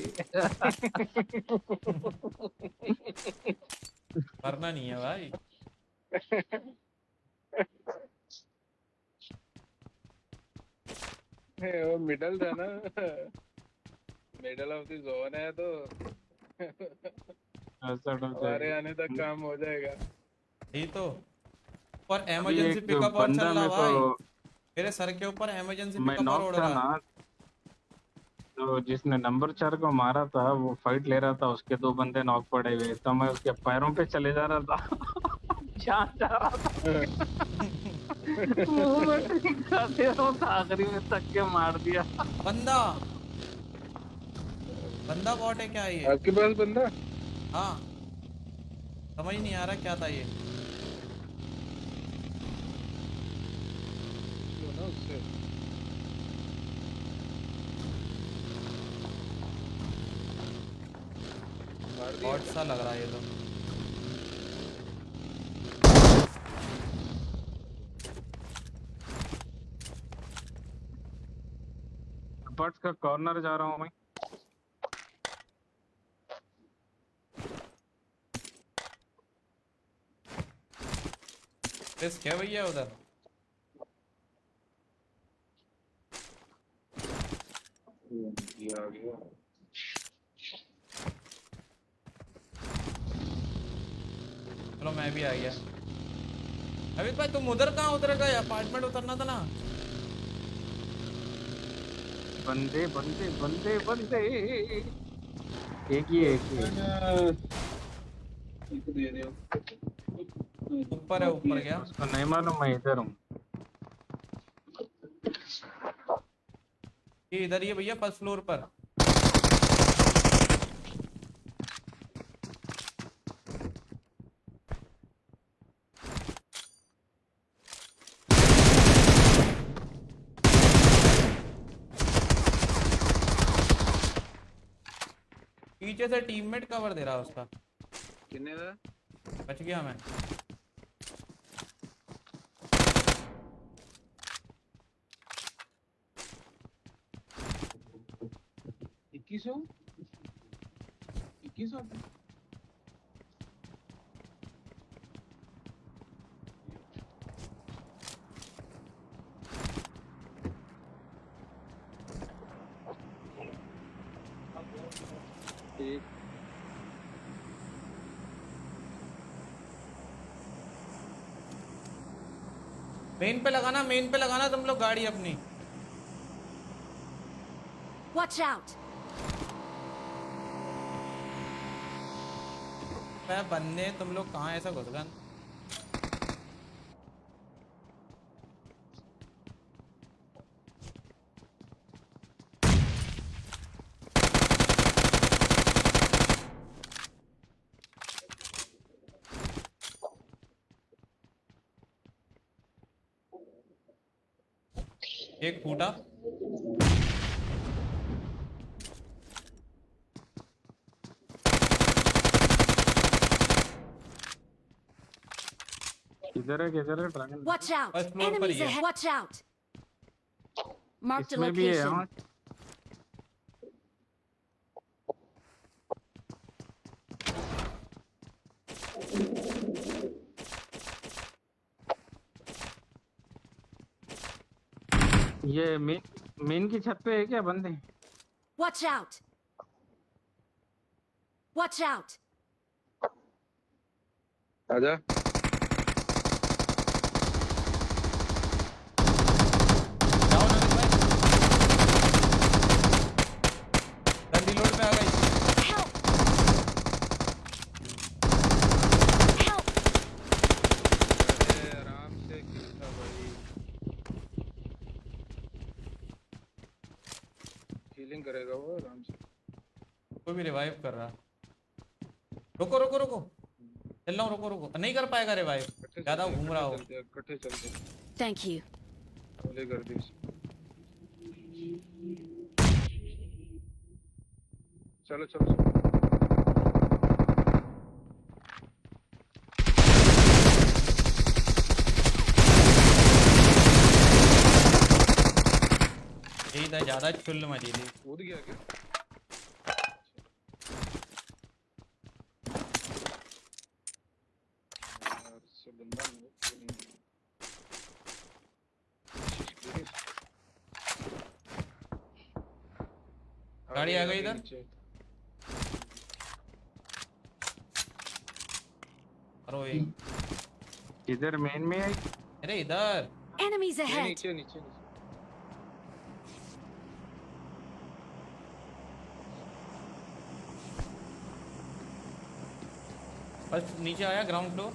मरना नहीं है भाई। वो मिडल था ना, मिडल ऑफ द जोन है तो ऐसा तो हमारे आने तक काम हो जाएगा। यही तो, और अभी इमरजेंसी एक पिकअप और चल बंदा रहा मेरे भाई, को, मेरे सर के ऊपर इमरजेंसी मैं पिकअप और नॉक उड़ था रहा। ना, तो जिसने नंबर 4 को मारा था वो फाइट ले रहा था, उसके दो बंदे नॉक पड़े हुए, तो मैं उसके पैरों पे चले जा रहा था। जान जा रहा था, मुंह में टीका दे रहा था, आखिरी में तक के मार दिया। बंदा बंदा बॉट है क्या ये? आपके पास बंदा? हाँ समझ नहीं आ रहा क्या था ये। क्यों ना उससे मार दिया बॉट सा लग रहा है ये तो। बट्स का कॉर्नर जा रहा हूँ मैं। रिस्क है भैया उधर। ये आ गया। चलो मैं भी आ गया। अभी भाई तुम उधर कहाँ उतर गए? अपार्टमेंट उतरना था ना। बंदे बंदे बंदे बंदे, एक ही इसको दे दो। ऊपर है, ऊपर गया। उसको नहीं मालूम मैं इधर हूँ। ये इधर ही है भैया, फर्स्ट फ्लोर पर। पीछे से टीममेट कवर दे रहा है उसका। कितने का? बच गया मैं। इक्कीस 2100। ठीक। मेन पे लगाना तुम लोग गाड़ी अपनी। Watch out! मैं बंदे तुम लोग कहाँ ऐसा घुस गए? एक फूटा। किधर है dragon? Watch out! First floor पर ही Enemies है। ahead! Watch out! Marked a इसमें भी है location. हाँ। ये मेन की छत पे है क्या बंदे? Watch out! Watch out! आजा। जाओ नवीन भाई। गन रिलोड पे आ गई। Help! Help! अरे आराम से खींचा भाई। हीलिंग करेगा वो आराम से। कोई भी रिवाइव कर रहा। रुको रुको रुको, चल रहा हूँ। रुको रुको, नहीं कर पाएगा रिवाइव, ज्यादा घूम रहा हो। इकट्ठे चलते। Thank you. हमले कर दी। चलो चलो चलो। यही था, ज्यादा चुल मची थी। कूद गया क्या? यार से बंदा नहीं। गाड़ी आ गई इधर। नीचे। अरे ये इधर मेन में आई। अरे इधर Enemies नहीं, ahead! नीचे नीचे नीचे। बस नीचे आया, ग्राउंड फ्लोर।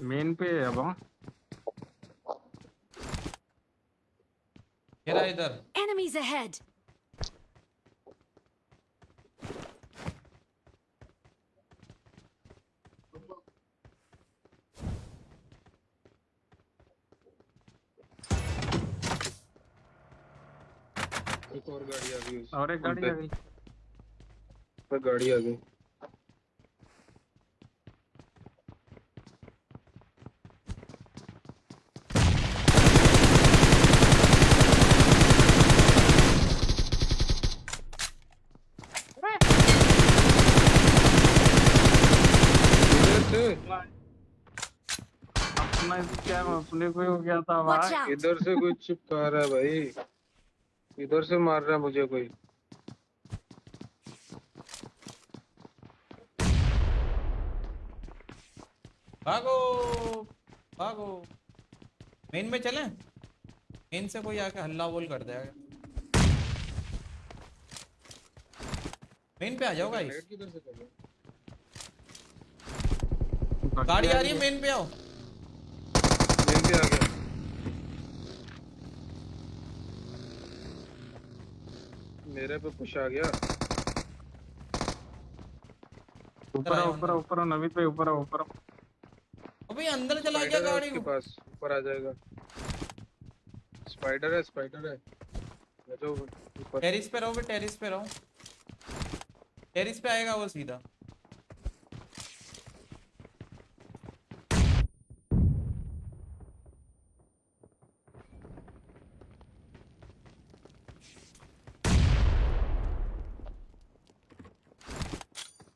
मेन पे है अब हाँ। ये रहा इधर। Enemies ahead! एक और गाड़ी आ गई। और एक गाड़ी आ गई। पर गाड़ी आ गई। स्कैम अपने को ही हो गया था Watch भाई। out! इधर से कोई चिपका रहा है भाई, इधर से मार रहा है मुझे कोई। भागो भागो। मेन में चलें? मेन से कोई आके हल्ला बोल कर देगा। मेन पे आ जाओ गाइस। ग्रेनेड किधर से कर रहे हो? गाड़ी आ रही है, मेन पे आओ। मेन पे आ गया। मेरे पे पुश आ गया। ऊपर आओ, ऊपर आओ, ऊपर आओ, नवीद भाई ऊपर आओ, ऊपर आओ। अबे अंदर चला गया स्पाइडर है गाड़ी। उसके पास, ऊपर आ जाएगा। स्पाइडर है, स्पाइडर है। आ जाओ ऊपर। टेरिस पे रहो बे, टेरिस पे रहो। टेरिस पे आएगा वो सीधा।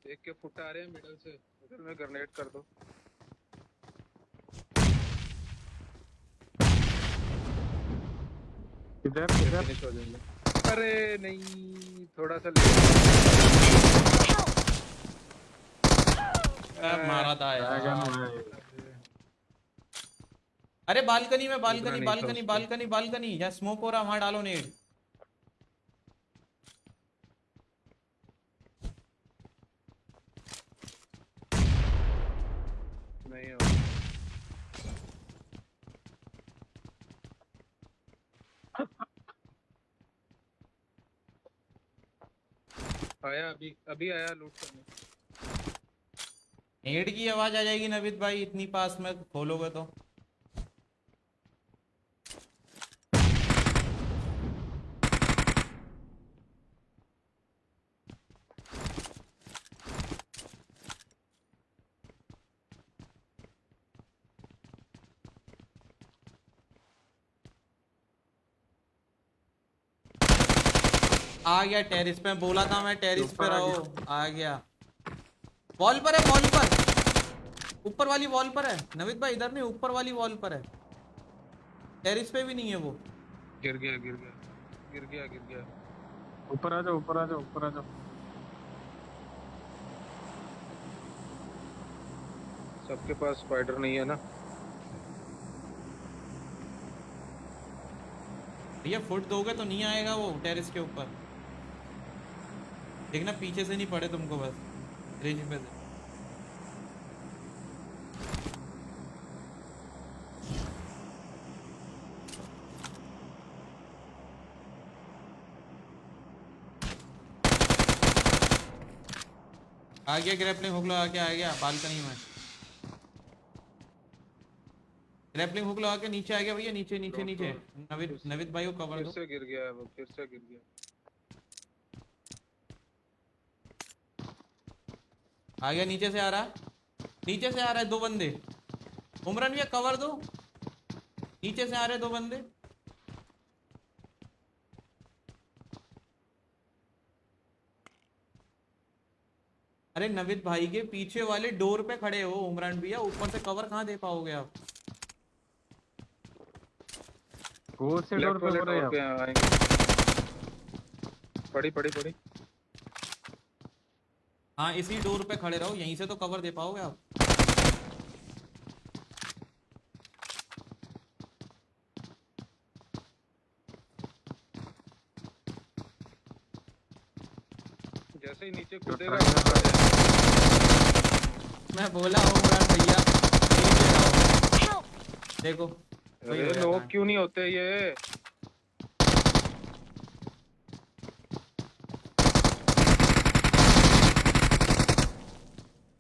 देख के फुट आ रहे हैं मिडल से, उधर में ग्रेनेड कर दो। इधर इधर फिनिश हो जाएंगे। अरे नहीं, थोड़ा सा ले। मारा था ड्रैगन यार। भाई। अरे बालकनी में, बालकनी नहीं था बालकनी उसको। बालकनी बालकनी, जहाँ स्मोक हो रहा वहां डालो नेड। नहीं हो। आया अभी, अभी आया लूट करने। नेड की आवाज आ जाएगी नवीद भाई, इतनी पास में खोलोगे तो। आ गया टेरिस पे, बोला था मैं टेरिस पे ऊपर आ रहो। आ गया। वॉल पर है, वॉल पर। ऊपर वाली वॉल पर है नवीद भाई, इधर नहीं, ऊपर वाली वॉल पर है। टेरिस पे भी नहीं है वो। गिर गया, गिर गया, गिर गया, गिर गया। ऊपर आ जाओ, ऊपर आ जाओ, ऊपर आ जाओ। सबके पास स्पाइडर नहीं है ना। भैया फुट दोगे तो नहीं आएगा वो टेरिस के ऊपर। देखना पीछे से नहीं पड़े तुमको बस। रिज पे से। आ गया ग्रैपलिंग हुक लगा के, आ गया बालकनी में। ग्रैपलिंग हुक लगा के नीचे आ गया भैया, नीचे नीचे नीचे। नवीद, नवीद भाई को कवर फिर दो। से गिर गया है वो, फिर से गिर गया। आ गया, नीचे से आ रहा है, नीचे से आ रहा है दो बंदे। उमरान भैया कवर दो, नीचे से आ रहे दो बंदे। अरे नवीद भाई के पीछे वाले डोर पे खड़े हो उमरान भैया, ऊपर से कवर कहाँ दे पाओगे आप। वो से डोर लेफ्ट पे वाले हो रहे डोर पे हैं आएंगे। पड़ी पड़ी पड़ी। हाँ इसी डोर पे खड़े रहो, यहीं से तो कवर दे पाओगे आप। जैसे ही नीचे तो कूदेगा मैं बोला हूँ उमरान भैया नीचे जाओ। Help! देखो वही हो अरे जाता लोग है। क्यों नहीं होते ये?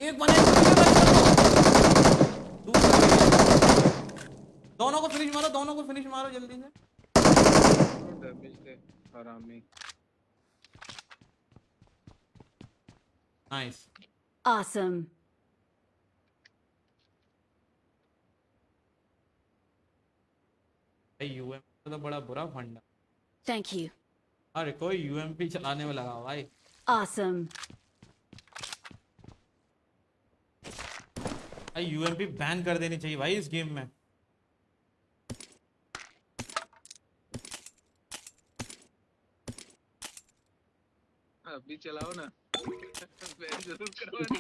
एक बने दोनों को फिनिश मारो, दोनों को फिनिश मारो जल्दी से। डैमेज दे हरामी। नाइस। Awesome. यूएमपी तो बड़ा बुरा फंडा। Thank you. अरे कोई यूएमपी चलाने में लगा भाई। Awesome. भाई यूएमपी बैन कर देनी चाहिए भाई इस गेम में। चलाओ ना। बैन जरूर करवानी।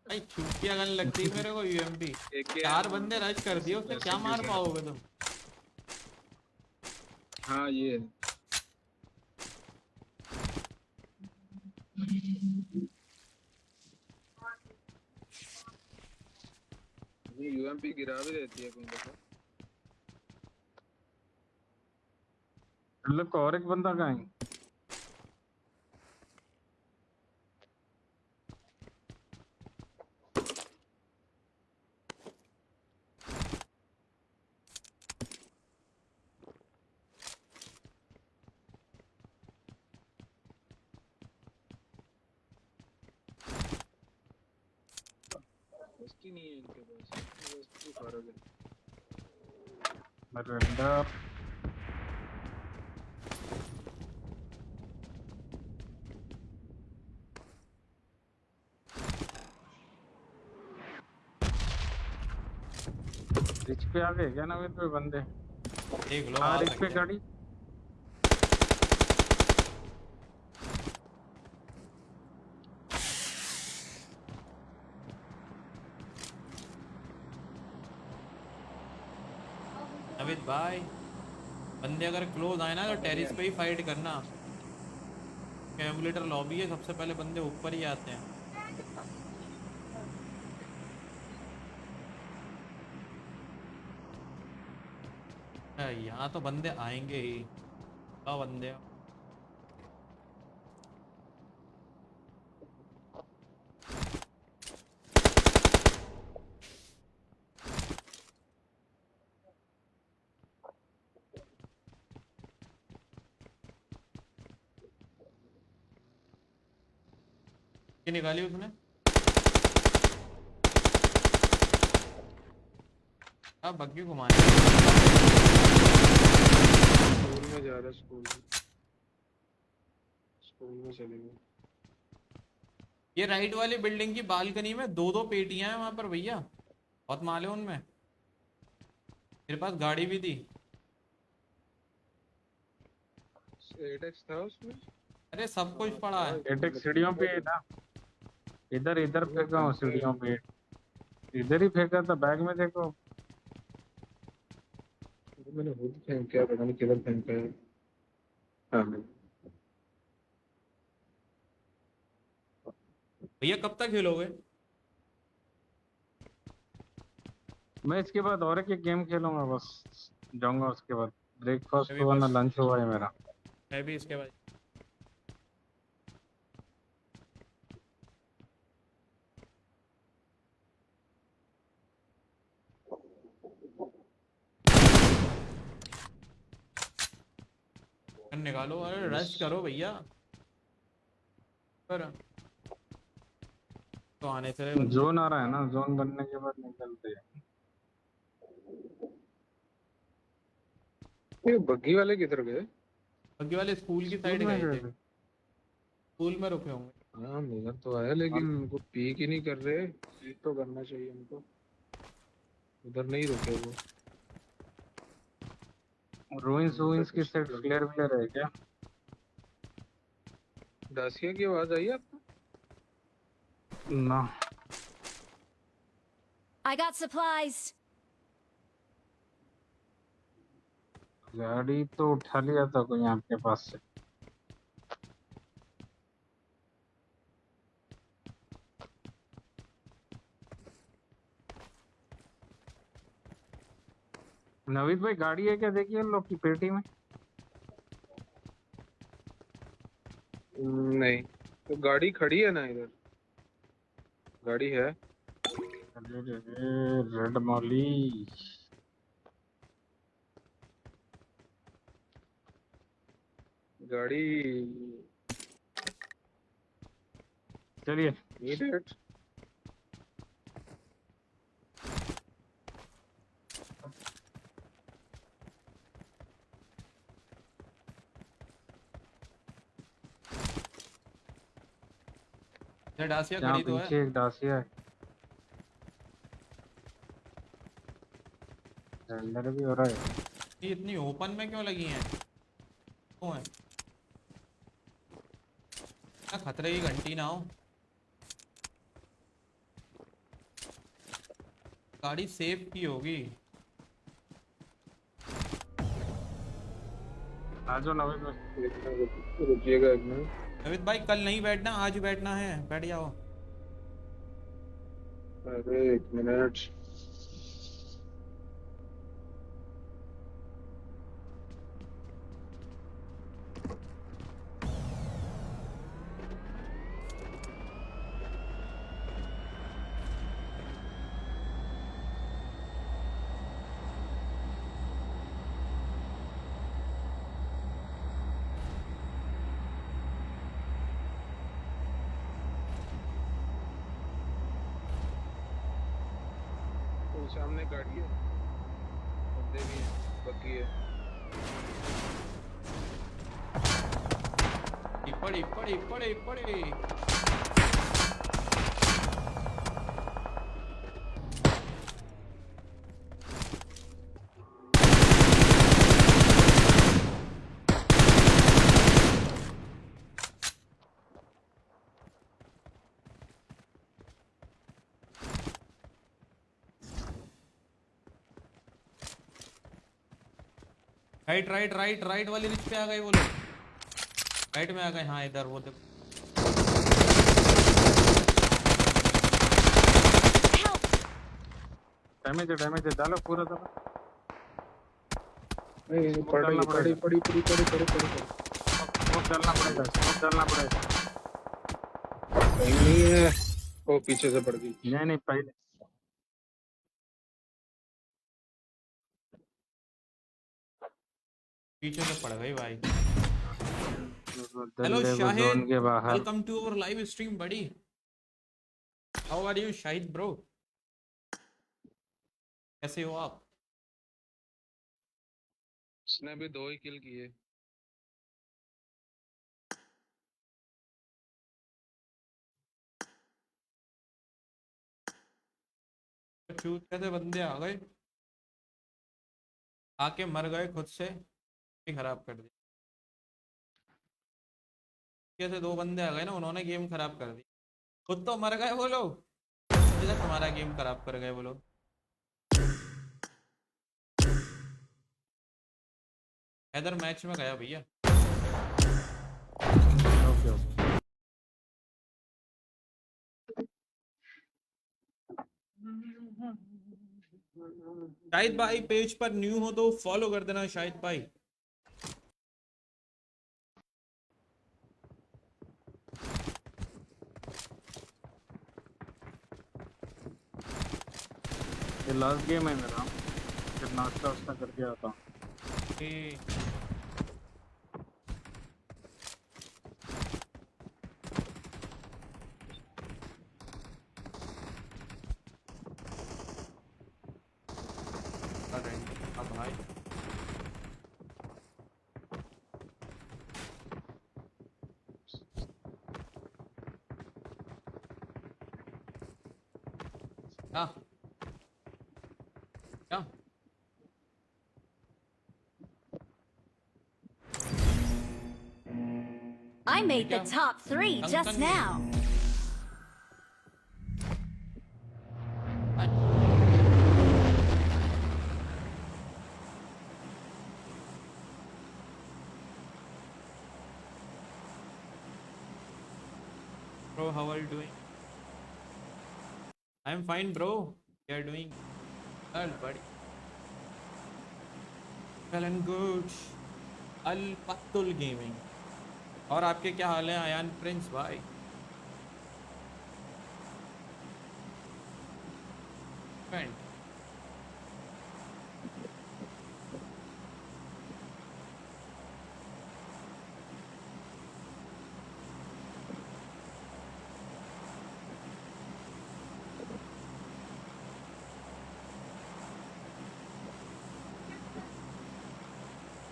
भाई चुटिया गन लगती है मेरे को यूएमपी। एक 4 बंदे रश कर दिए, उससे क्या मार पाओगे तुम? हाँ ये यूएमपी गिरा भी देती है कोई दफा। लोग और एक बंदा कहाँ है? वस्ती नहीं है इनके पास, वस्ती फर्क है। मरेंडर रिच पे आ गए क्या नवीन पे बंदे? देख लो हाँ आ रिच पे सकते हैं। गाड़ी। नवीद भाई, बंदे अगर क्लोज आए ना तो टेरिस पे ही फाइट करना। कैलकुलेटर लॉबी है, सबसे पहले बंदे ऊपर ही आते हैं। यहाँ तो बंदे आएंगे ही। बंदे की निकाली उसने। अब बग्गी घुमाने। स्कूल में जा रहा, स्कूल में चले गए। ये राइट वाली बिल्डिंग की बालकनी में 2-2 पेटियां हैं वहां पर भैया, बहुत माल है उनमें। मेरे पास गाड़ी भी थी। 8x था उसमें। अरे सब कुछ पड़ा है। एटेक सीढ़ियों पे है ना, इधर इधर फेंका हूँ सीढ़ियों पे, इधर ही फेंका था बैग में देखो। मैंने खुद फेंका, पता नहीं किधर फेंका है। हाँ भैया कब तक खेलोगे? मैं इसके बाद और एक गेम खेलूंगा, बस जाऊंगा उसके बाद। ब्रेकफास्ट अभी हुआ ना बस लंच हुआ है मेरा। मैं भी इसके बाद। निकालो, अरे रश करो भैया पर। तो आने से बंदे। जोन आ रहा है ना, जोन बनने के बाद निकलते हैं। ये बग्गी वाले किधर गए? बग्गी वाले स्कूल की स्कूल साइड में गए गए थे, थे। स्कूल में रुके होंगे। हाँ मेरा तो आया, लेकिन उनको पीक ही नहीं कर रहे। पीक तो करना चाहिए उनको। उधर नहीं रुके वो। रूइंस उनका रूइंस की कुछ साइड फ्लेयर व्लेयर है क्या? दासिया की आवाज आई आपको? ना I got supplies. गाड़ी तो उठा लिया था कोई आपके पास से। नवीद भाई गाड़ी है क्या, देखिए इन लोग की पेटी में। नहीं, तो गाड़ी खड़ी है ना इधर। गाड़ी है। अरे रेड मॉली। गाड़ी चलिए नीड इट। इधर डासिया यहाँ खड़ी तो है। पीछे एक डासिया है। अंदर भी हो रहा है। ये इतनी ओपन में क्यों लगी हैं? क्यों है? खतरे की घंटी ना हो। गाड़ी सेफ की होगी। आ जाओ नवीन भाई। रुकिएगा एक मिनट। नवीद भाई कल नहीं बैठना, आज बैठना है, बैठ जाओ। अरे एक मिनट। वो सामने गाड़ी है, बंदे भी हैं, बग्गी है। पड़ी पड़ी पड़ी पड़ी। राइट राइट राइट राइट वाली रिच पे आ गए वो लोग, राइट में आ गए। हाँ इधर वो देखो। डैमेज है डालो पूरा डालो। नहीं पड़ी पड़ी पड़ी पड़ी पड़ी पड़ी पड़ी पड़ी। स्मोक डालना पड़ेगा। कहीं नहीं है, वो पीछे से पड़ गई। नहीं पहले पीछे से पड़ गई भाई। दल्ले हेलो को जोन शाहिद, के बाहर। Welcome to our live stream बड़ी। How are you Shahid bro, कैसे हो आप? उसने भी 2 ही किल किए। चूत कैसे बंदे आ गए, आके मर गए खुद से, ही खराब कर दी। कैसे 2 बंदे आ गए ना, उन्होंने गेम खराब कर दी। खुद तो मर गए वो लोग, इधर तुम्हारा गेम खराब कर गए वो लोग। इधर मैच में गया भैया। ओके शाहिद भाई पेज पर न्यू हो तो फॉलो कर देना शाहिद भाई। ये लास्ट गेम है मेरा, फिर नाश्ता वास्ता करके आता हूँ। अरे अब भाई क्या क्या I made the Yeah. top 3 just Tang- now. Bro, how are you doing? I'm fine, bro. You're doing well, buddy. Well and good. Al Patul Gaming. और आपके क्या हाल है आयान प्रिंस भाई? Friend.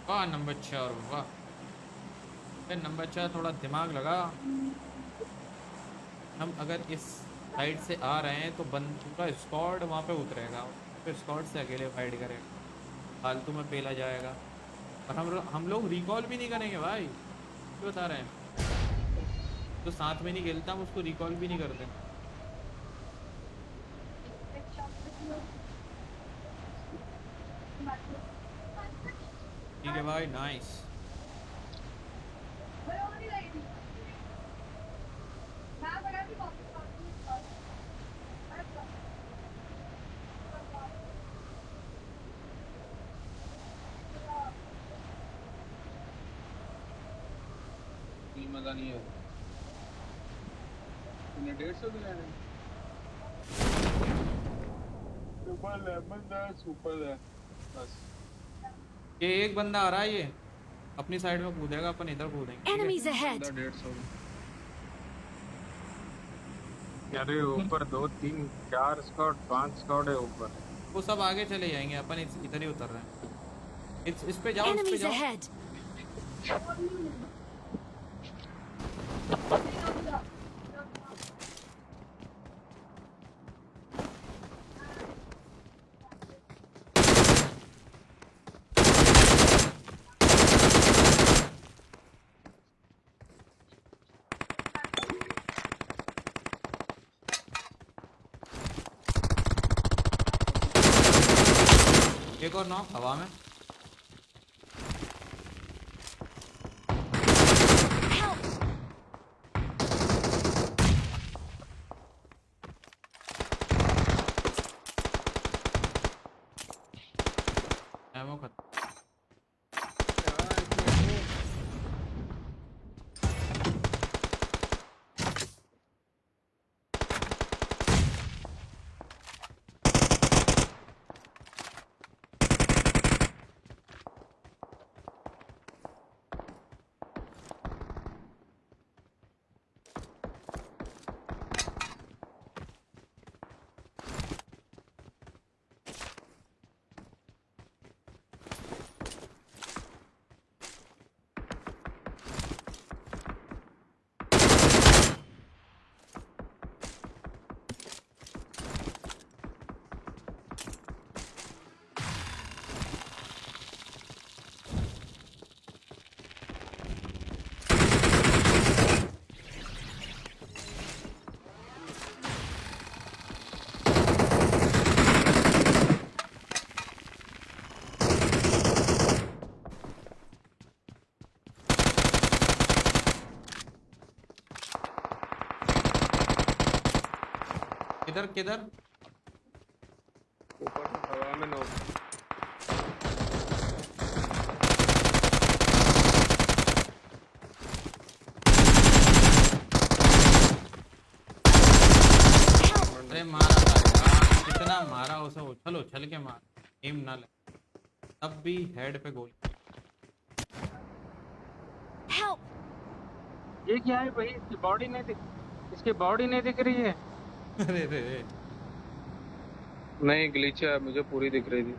वाह नंबर 4, वाह नंबर 4, थोड़ा दिमाग लगा। हम अगर इस साइड से आ रहे हैं तो पूरा स्क्वाड वहाँ पे उतरेगा, फिर स्क्वाड से अकेले फाइट करेगा, फालतू में पेला जाएगा। और हम लोग रिकॉल भी नहीं करेंगे भाई, क्यों बता रहे हैं? तो साथ में नहीं खेलता, हम उसको रिकॉल भी नहीं करते। ठीक है भाई, नाइस। ये मजा नहीं है। तूने 150 भी लेने सुपर लेमन दा सुपर है बस। ये एक बंदा आ रहा है, ये अपनी साइड में कूदेगा, अपन इधर कूदेंगे, ठीक है? Enemies ahead! बंदा 150। अरे ऊपर 2 3 4 स्क्वाड 5 स्क्वाड है ऊपर। वो सब आगे चले जाएंगे, अपन इधर ही उतर रहे हैं। इस पे जाओ, इस पे Enemies जाओ। ahead! एक और नॉक हवा में। Help! एमो खत्म। किधर किधर? ऊपर से हवा में नॉक। अरे मारा था यार, कितना मारा उसे, उछल उछल के मार, एम ना लगे, तब भी हेड पे गोली। Help! ये क्या है भाई? इसकी बॉडी नहीं दिख, इसकी बॉडी नहीं दिख रही है। अरे रे, नहीं ग्लिच है, मुझे पूरी दिख रही थी।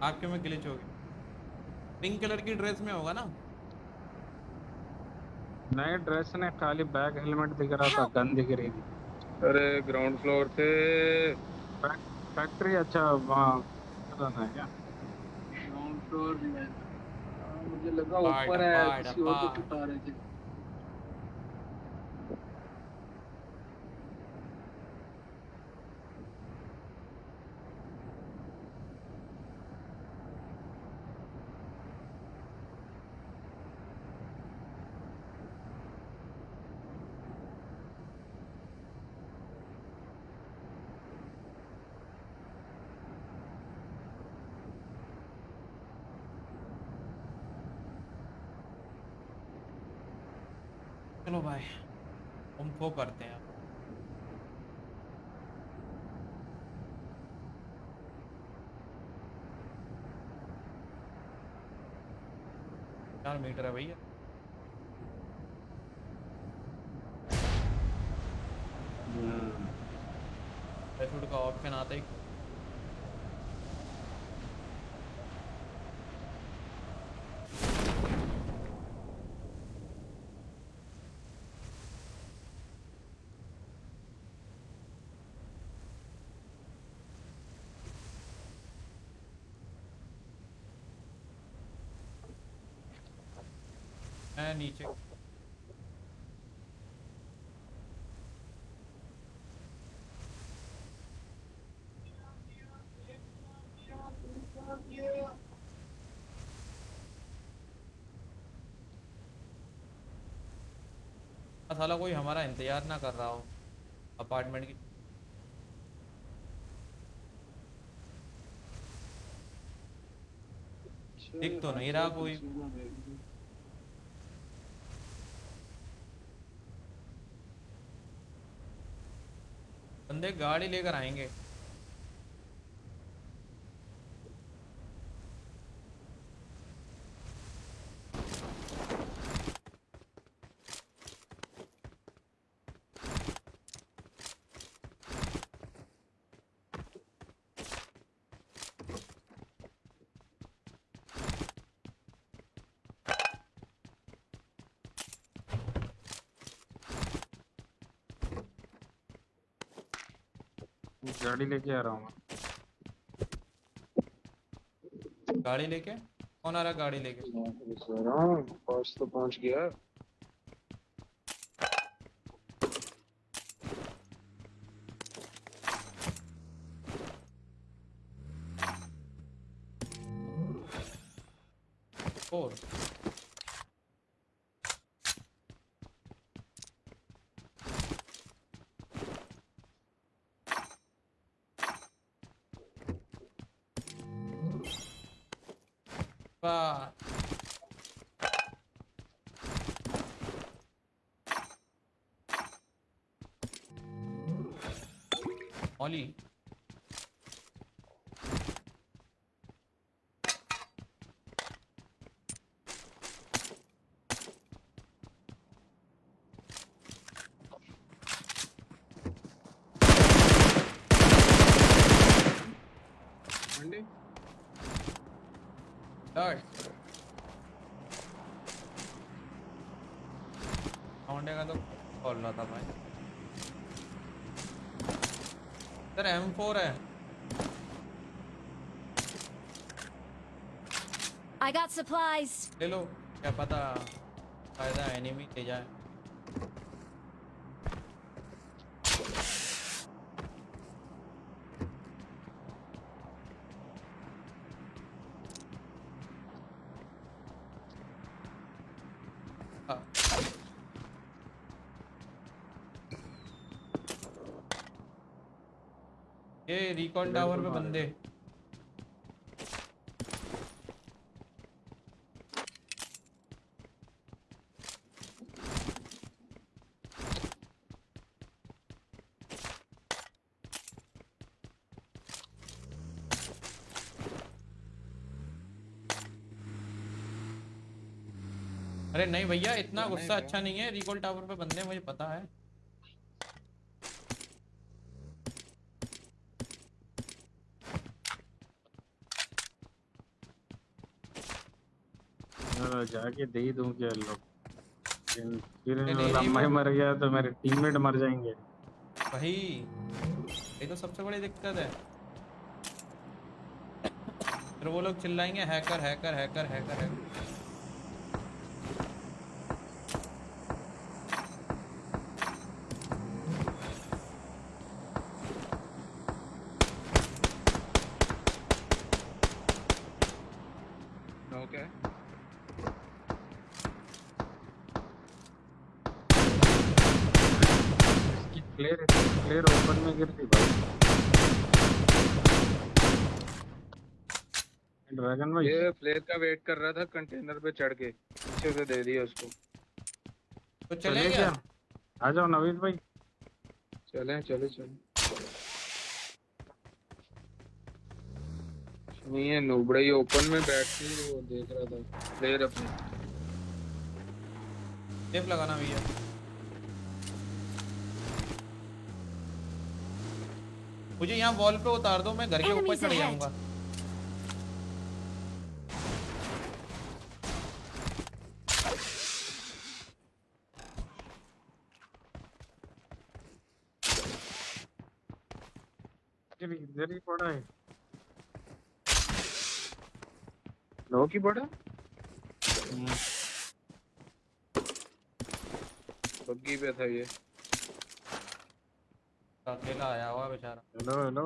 आपके में ग्लिच हो गया। पिंक कलर की ड्रेस में होगा ना? नए ड्रेस ने खाली बैग हेलमेट दिख रहा था, Help! गन दिख रही थी। अरे ग्राउंड फ्लोर पे फैक्ट्री। अच्छा वहाँ जाना है क्या? ग्राउंड फ्लोर में। मुझे लगा डब्बा ऊपर डब्बा है, किसी और डब्बा। को छुपा रहे थे। चलो भाई, हम वो करते हैं। 4 मीटर है भैया। पैराशूट का ऑप्शन आता ही। मैं नीचे साला कोई हमारा इंतजार ना कर रहा हो अपार्टमेंट की। दिख तो नहीं रहा कोई। बंदे गाड़ी लेकर आएंगे। गाड़ी लेके आ रहा हूँ गाड़ी लेके कौन आ रहा गाड़ी लेके? मैं। पास तो पहुंच गया। और वाह ओली। मंडी होंडे का तो खोल रहा था भाई। सर M4 है। I got supplies. ले लो, क्या पता फायदा एनिमी ले जाए। हाँ। ये रिकॉल टावर पे बंदे। अरे नहीं भैया, इतना गुस्सा अच्छा नहीं है। रिकॉल टावर पे बंदे, मुझे पता है। जाके दे ही दूं क्या लोग? फिर ले ली लम्बा ही वो। मर गया तो मेरे टीममेट मर जाएंगे। वही, ये तो सबसे बड़ी दिक्कत है। फिर वो लोग चिल्लाएंगे hacker hacker hacker hacker hacker. Okay player player open में गिरती भाई। ड्रैगन भाई ये प्लेयर का वेट कर रहा था कंटेनर पे चढ़ के, अच्छे से दे दिया उसको। तो चले क्या? आ जाओ नवीन भाई। चले चले चले। नहीं है नूबड़ा ही ओपन में बैठ के वो देख रहा था प्लेयर अपने। टेप लगाना भैया। मुझे यहाँ वॉल पे उतार दो, मैं घर के ऊपर Enemies चढ़ ahead. जाऊंगा। इधर ही पड़ा है। लो की पड़ा बग्गी पे था ये। अकेला आया हुआ बेचारा। हेलो हेलो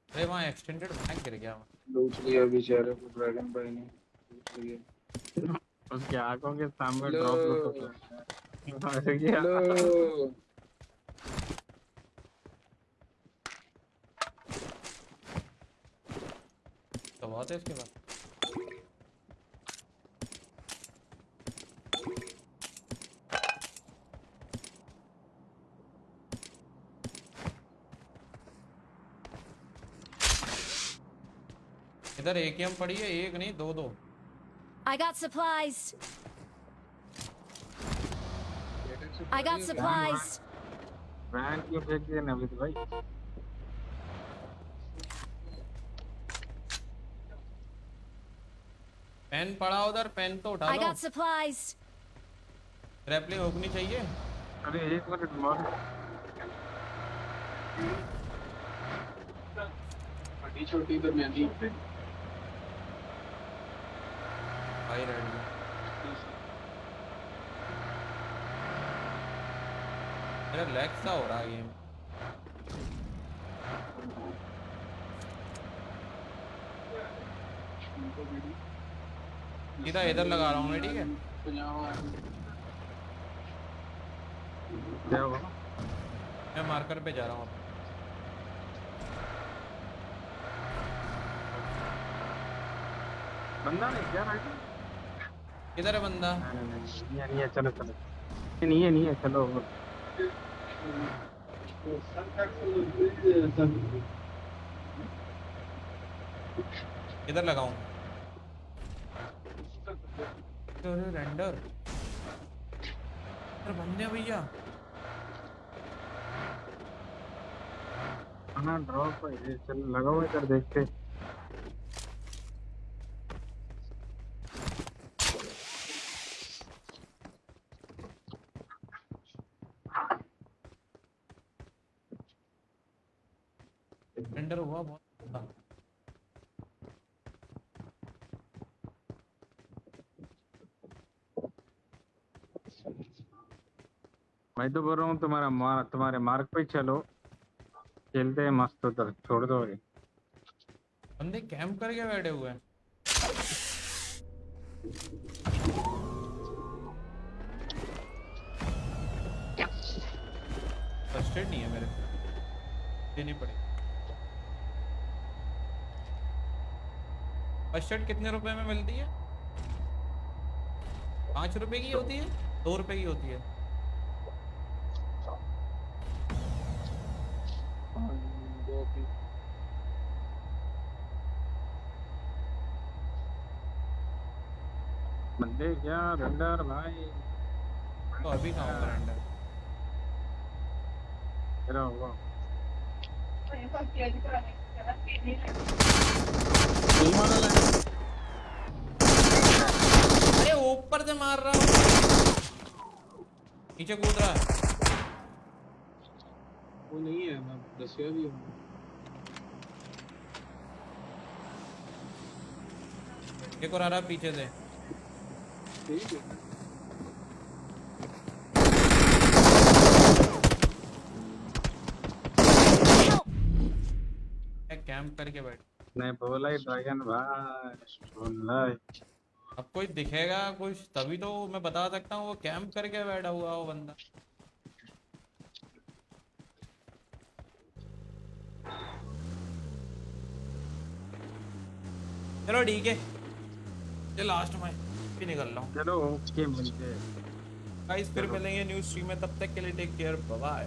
अरे वहाँ एक्सटेंडेड बैंक गिर गया। लूट लिया बेचारे को ड्रैगन भाई ने, लूट लिया। उसकी आंखों के सामने हेलो ड्रॉप लुक अरे क्या हेलो, तो बहुत है इसके बाद। इधर एकेएम पड़ी है, एक नहीं दो दो। I got supplies. I got supplies. Van क्यों फेंक दिया नवीद भाई? पेन पड़ा उधर, पेन तो उठा I low. got supplies. Grappling होनी चाहिए। अरे एक मिनट मार। बड़ी छोटी तो मैं नहीं। भाई रेडी मेरा लैग सा हो रहा है गेम। सीधा इधर लगा रहा हूँ मैं, ठीक है? क्या हुआ? मैं मार्कर पे जा रहा हूँ अब। बंदा नहीं क्या राइट? किधर है बंदा? नहीं है, चलो चलो। नहीं है चलो। किधर लगाऊं? अरे रेंडर, अरे बंदे हैं भैया। हाँ ड्रॉप है, चल लगाओ इधर देखते। रेंडर हुआ बहुत। मैं तो बोल रहा हूँ तुम्हारे मार्क पे चलो, खेलते हैं मस्त उधर, छोड़ दो ये। बंदे कैंप करके बैठे हुए हैं। फर्स्ट एड नहीं है मेरे को, देनी पड़ेगी। फर्स्ट एड कितने रुपए में मिलती है? 5 रुपए की होती है, 2 रुपए की होती है। बंदे क्या रंडर भाई? तो अभी खाऊंगा रेंडर। तेरा हुआ अरे ऊपर से मार रहा हूँ, नीचे कूद रहा है। वो नहीं है, मैं दसिया भी हूँ। एक और आ रहा है पीछे से। ठीक है, कैंप करके बैठ। नहीं बोला ही ड्रैगन भाई, बोला ही। अब कोई दिखेगा कुछ तभी तो मैं बता सकता हूँ वो कैंप करके बैठा हुआ वो बंदा। चलो ठीक है, ये लास्ट में भी निकल रहा हूँ। चलो ओके मिलते हैं। गाइस फिर मिलेंगे न्यू स्ट्रीम में, तब तक के लिए टेक केयर, बाय बाय।